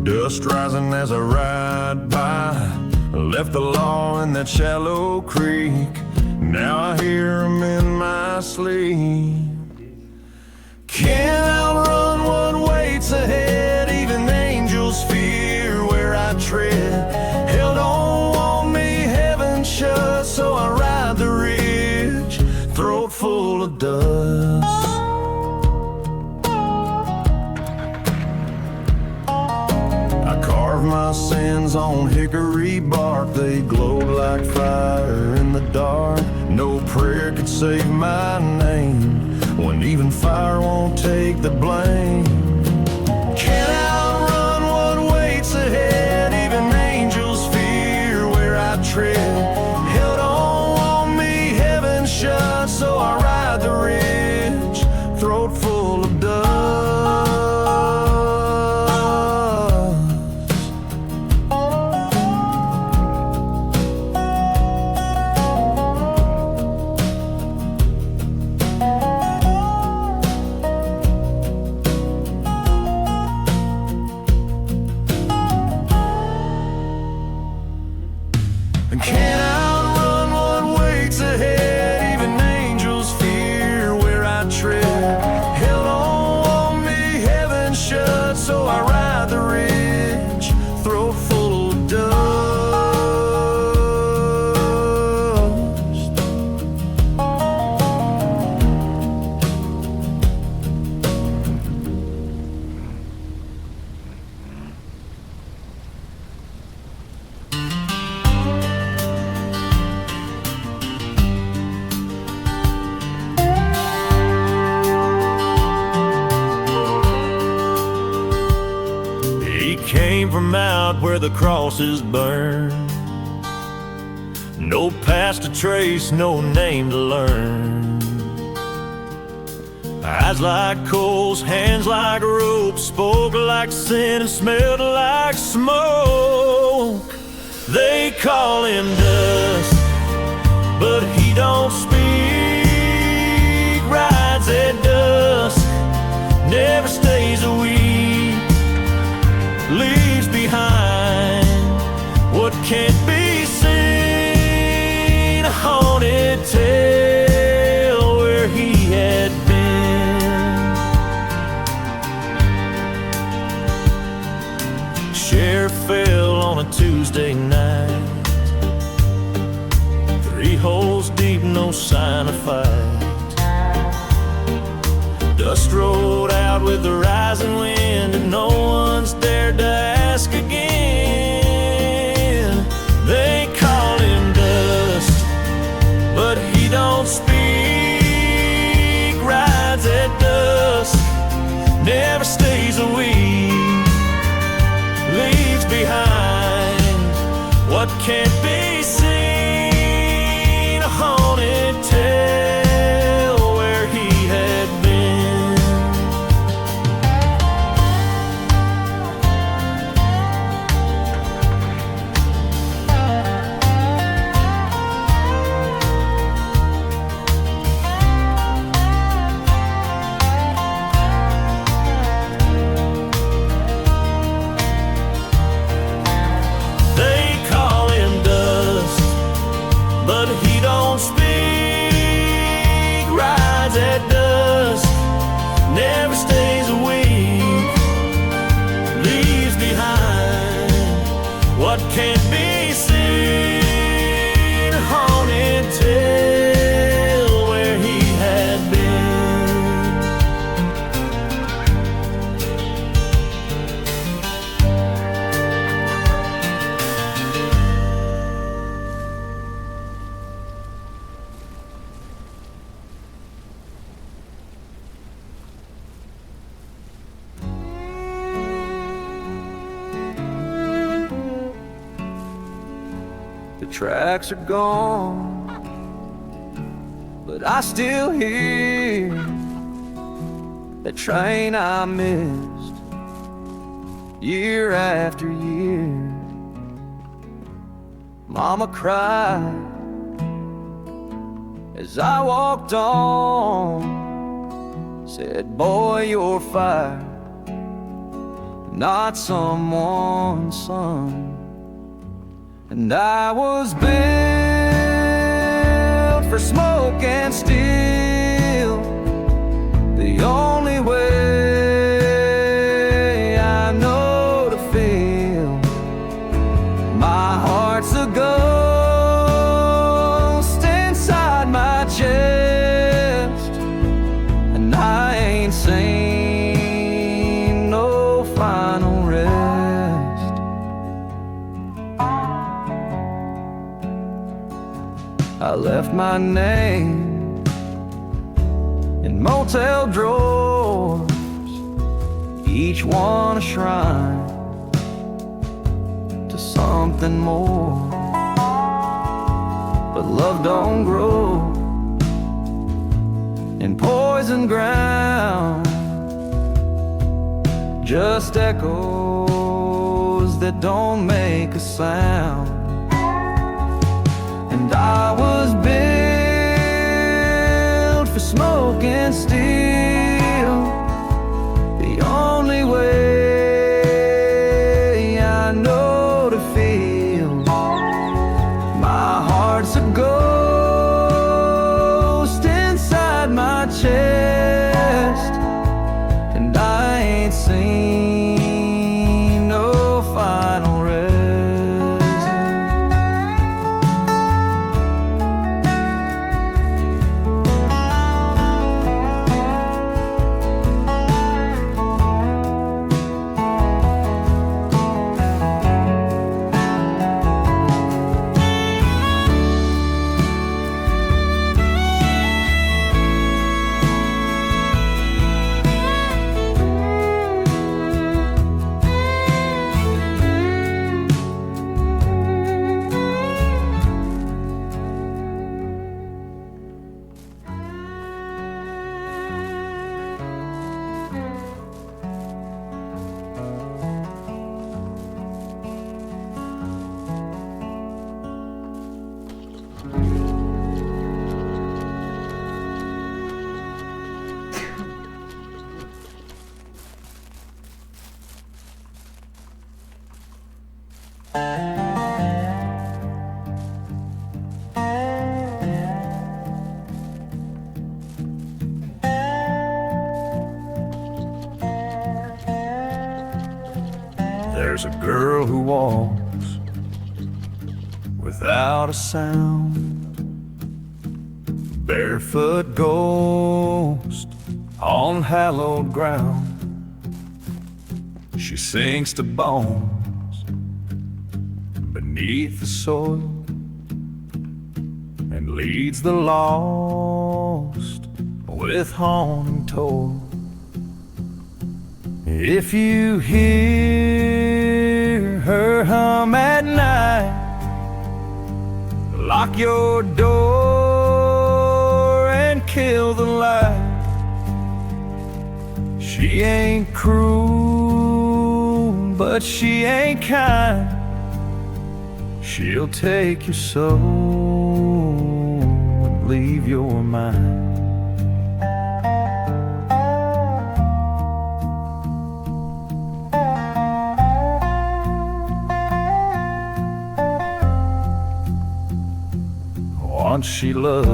Dust rising as I ride by. Left the law in that shallow creek. Now I hear 'em in my sleep. Can't outrun what waits ahead. Even angels fear where I tread. Hell don't want me, heaven shut. So I ride the ridge, throat full of dust. on hickory bark, they glowed like fire in the dark. No prayer could save my name, when even fire won't take the blame. Can't outrun what waits ahead, even angels fear where I tread. Hell don't want me, heaven shut, so I ride the ridge, throat full of dust. Can't outrun what waits ahead, even angels fear where I tread. Hell don't want me, heaven shut, so I ride the ridge, throat full of dust. He came from out where the crosses burn, no past to trace, no name to learn. Eyes like coals, hands like ropes, spoke like sin and smelled like smoke. They call him dust, but he don't speak. Rides at dusk, never stays a week, leaves behind what can't be seen. A haunted tale where he had been. Sheriff fell on a Tuesday night, 3 holes deep, no sign of fight. Dust rolled out with the rising wind, and no one's dared to ask again. They call him dust, but he don't speak. Rides at dusk, never stays a week, leaves behind what can't be seen. A haunted tale where he had been. They call him dust, but he don't speak. Rides at dusk, never stays a week, leaves behind what can't be seen. A haunted tale where he had been. The tracks are gone, but I still hear that train I missed year after year. Mama cried as I walked on, said, boy, you're fire, not someone's son. And I was built for smoke and steel, the only way I know to feel. My heart's a ghost inside my chest, and I ain't seen no final rest. left my name in motel drawers, each one a shrine to something more. But love don't grow in poison ground, just echoes that don't make a sound. And I was built for smoke and steel, the only way I know to feel. My heart's a ghost inside my chest, and I ain't seen no final rest. There's a girl who walks without a sound, barefoot ghost on hallowed ground. She sinks to bones beneath the soil and leads the lost with haunting toll. If you hear her hum at night, lock your door and kill the light. She ain't cruel, but she ain't kind. She'll take your soul and leave your mind. Once she loved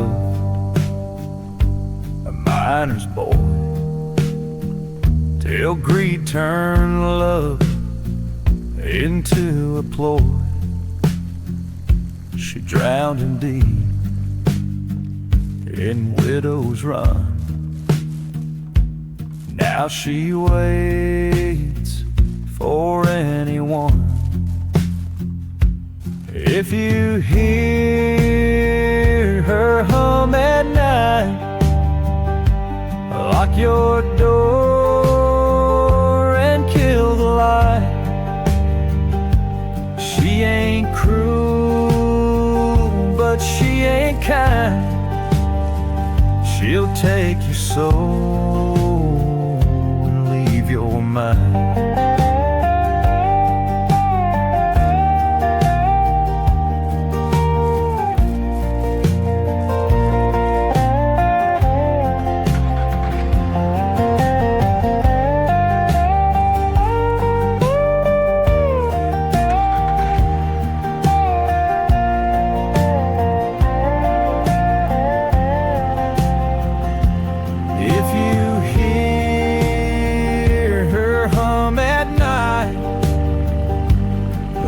a miner's boy, till greed turned love into a ploy. She drowned him deep in Widow's Run. Now she waits for anyone. If you hear her hum at night, lock your door and kill the light. She ain't cruel, but she ain't kind. She'll take your soul and leave your mind.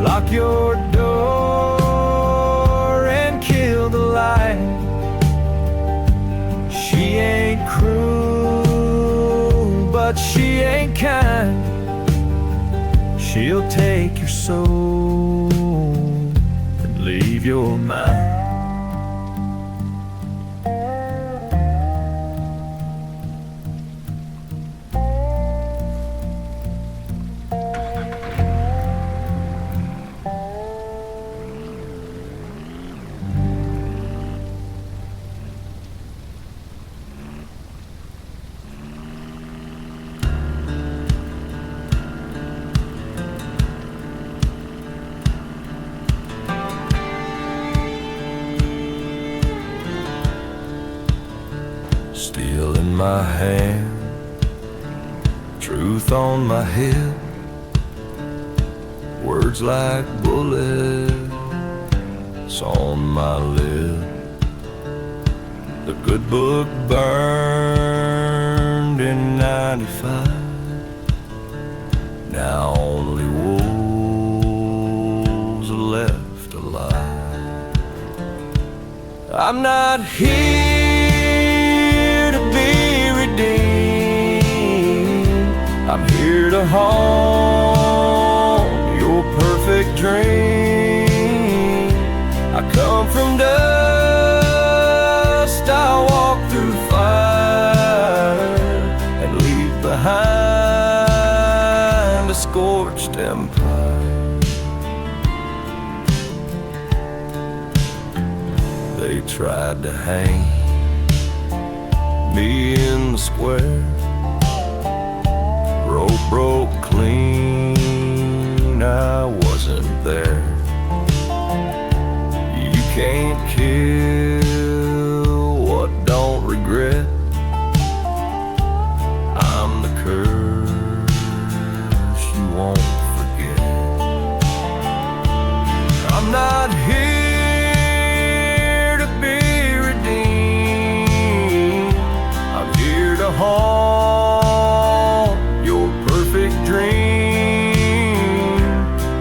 Lock your door and kill the light. She ain't cruel, but she ain't kind. She'll take your soul. soul and leave your mind. Steel in my hand, truth on my hip, words like bullets on my lip. The good book burned in '95. Now only wolves are left alive. I'm not here to be redeemed. I'm here to haunt your perfect dream. I come from dust, I walk through fire and leave behind a scorched empire. They tried to hang me in the square. Rope broke clean, I wasn't there. You can't kill what don't regret. I'm the curse you won't forget. I'm not here to be redeemed. I'm here to haunt your perfect dream.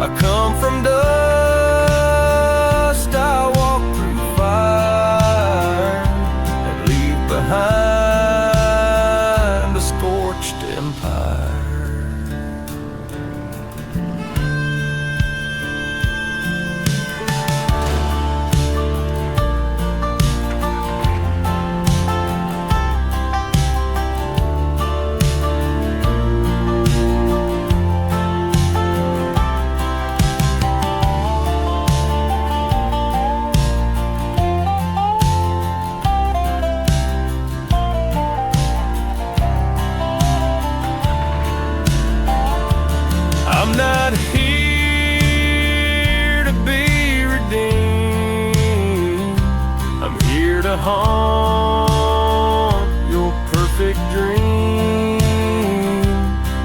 I come from dust, I walk through fire and leave behind a scorched empire. I'm not here to be redeemed. I'm here to haunt your perfect dream.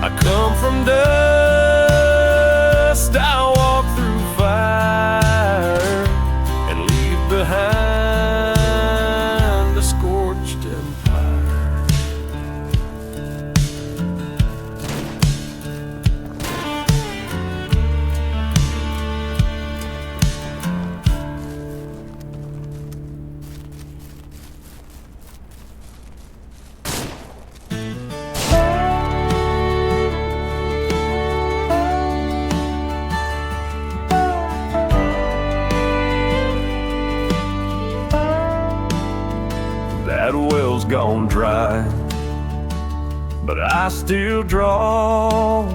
I come from dust, I walk through fire and leave behind a scorched empire. That well's gone dry, but I still draw,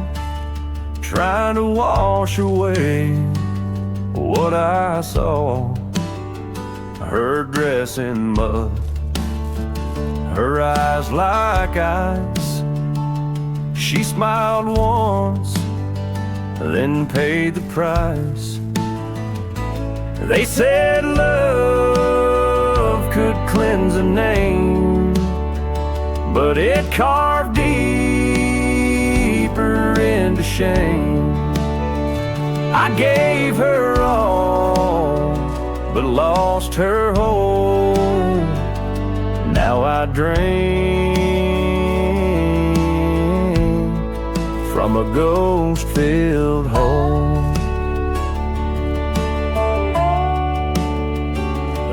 trying to wash away what I saw. Her dress in mud, her eyes like ice. She smiled once, then paid the price. They said love could cleanse a name, but it carved deeper into shame. I gave her all, but lost her whole. Now I drink from a ghost-filled hole.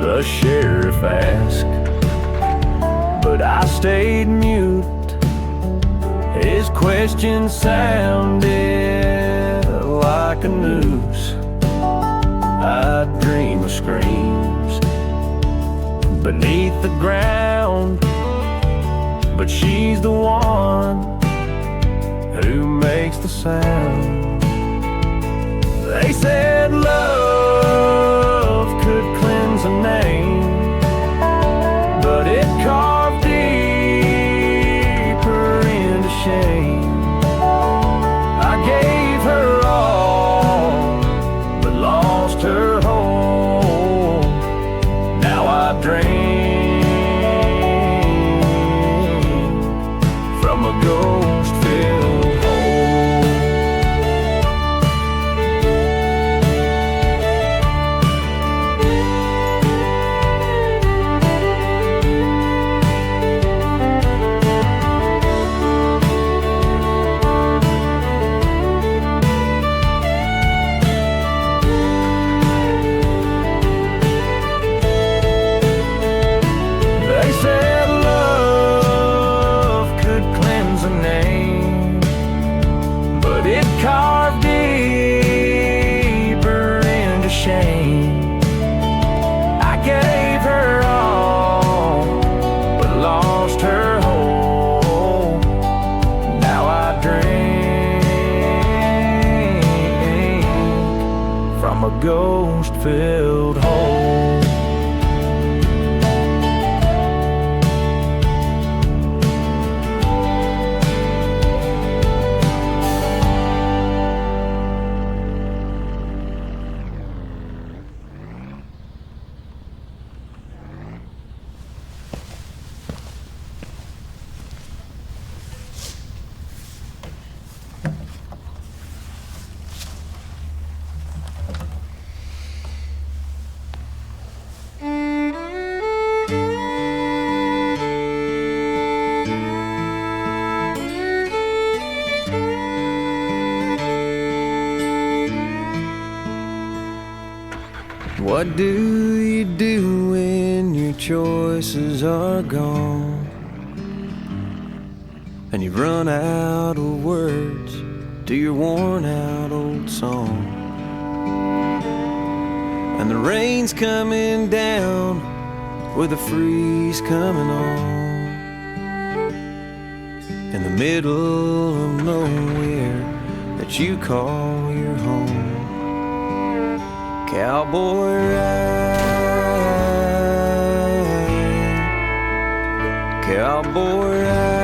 The sheriff asked, but I stayed mute. His question sounded like a noose. I dream of screams beneath the ground, but she's the one who makes the sound. They said love could cleanse a name, but it carved deeper into shame. I gave her all, but lost her whole. Now I drink filled hole. What do you do when your choices are gone and you run out of words to your worn out old song? And the rain's coming down with a freeze coming on in the middle of nowhere that you call your home. Cowboy ride, cowboy ride.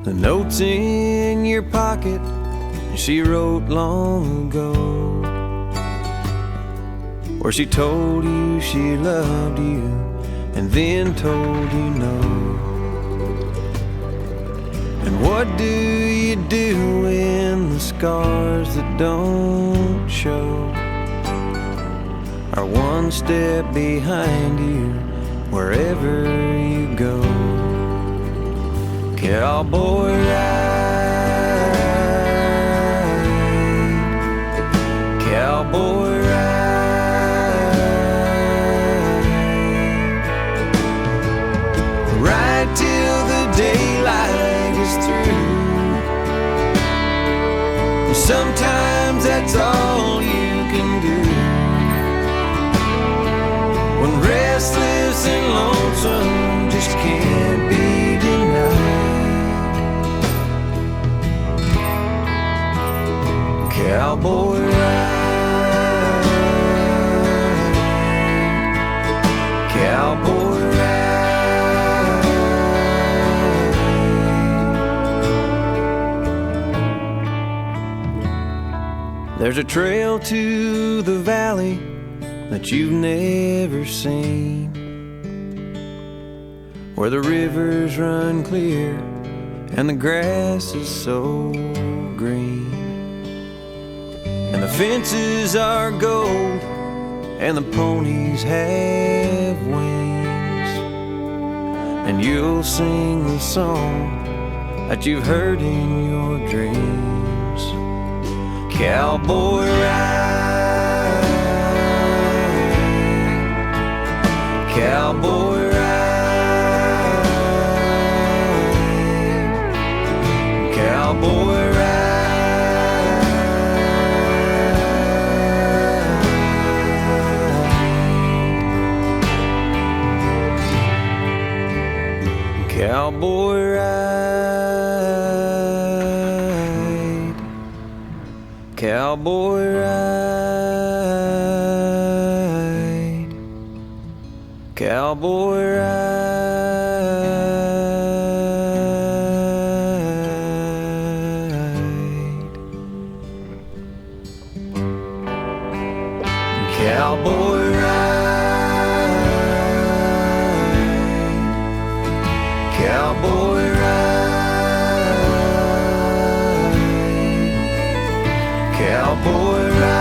The notes in your pocket she wrote long ago, where she told you she loved you and then told you no. And what do you do when the scars that don't show are one step behind you wherever you go? Cowboy ride, cowboy ride, ride till the daylight is through. Sometimes that's all you can do when restless and lonesome just can't be denied. Cowboy ride, cowboy ride. There's a trail to the valley that you've never seen, where the rivers run clear and the grass is so green, and the fences are gold and the ponies have wings, and you'll sing the song that you've heard in your dreams. Cowboy ride, cowboy ride, cowboy ride, cowboy ride, cowboy ride, cowboy ride, cowboy ride, cowboy ride, cowboy ride.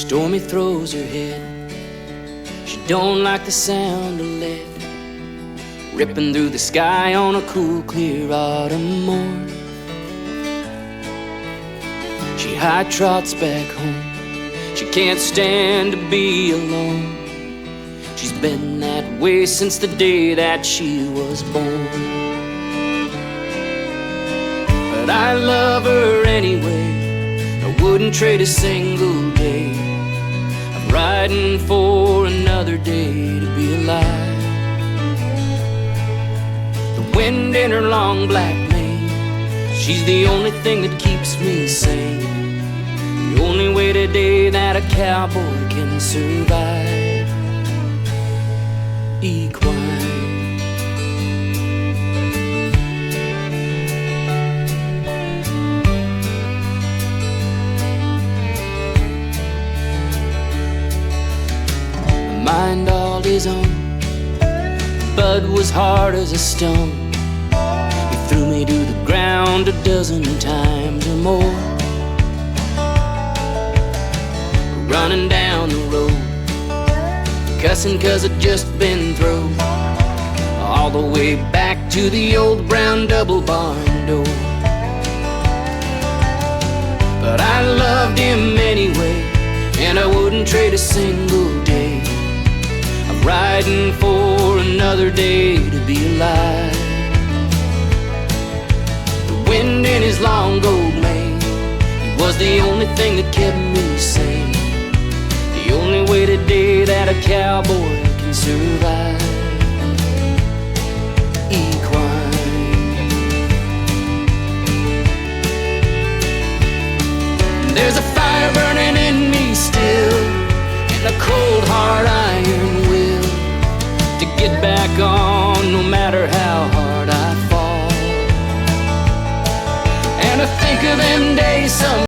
Stormy throws her head. She don't like the sound of lead ripping through the sky on a cool, clear autumn morn. She high trots back home. She can't stand to be alone. She's been that way since the day that she was born. But I love her anyway. I wouldn't trade a single day. I'm riding for another day to be alive. The wind in her long black mane, she's the only thing that keeps me sane. The only way today that a cowboy can survive. Equine. Mind all his own. Bud was hard as a stone. He threw me to the ground a dozen times or more. Running down the road, cussing 'cause I'd just been thrown all the way back to the old brown double barn door. But I loved him anyway, and I wouldn't trade a single day. I'm riding for another day to be alive. The wind in his long gold mane, he was the only thing that kept me sane. The only way today that a cowboy can survive. Equine. There's a fire burning in me still, and a cold hard iron will to get back on no matter how hard I fall. And I think of them days some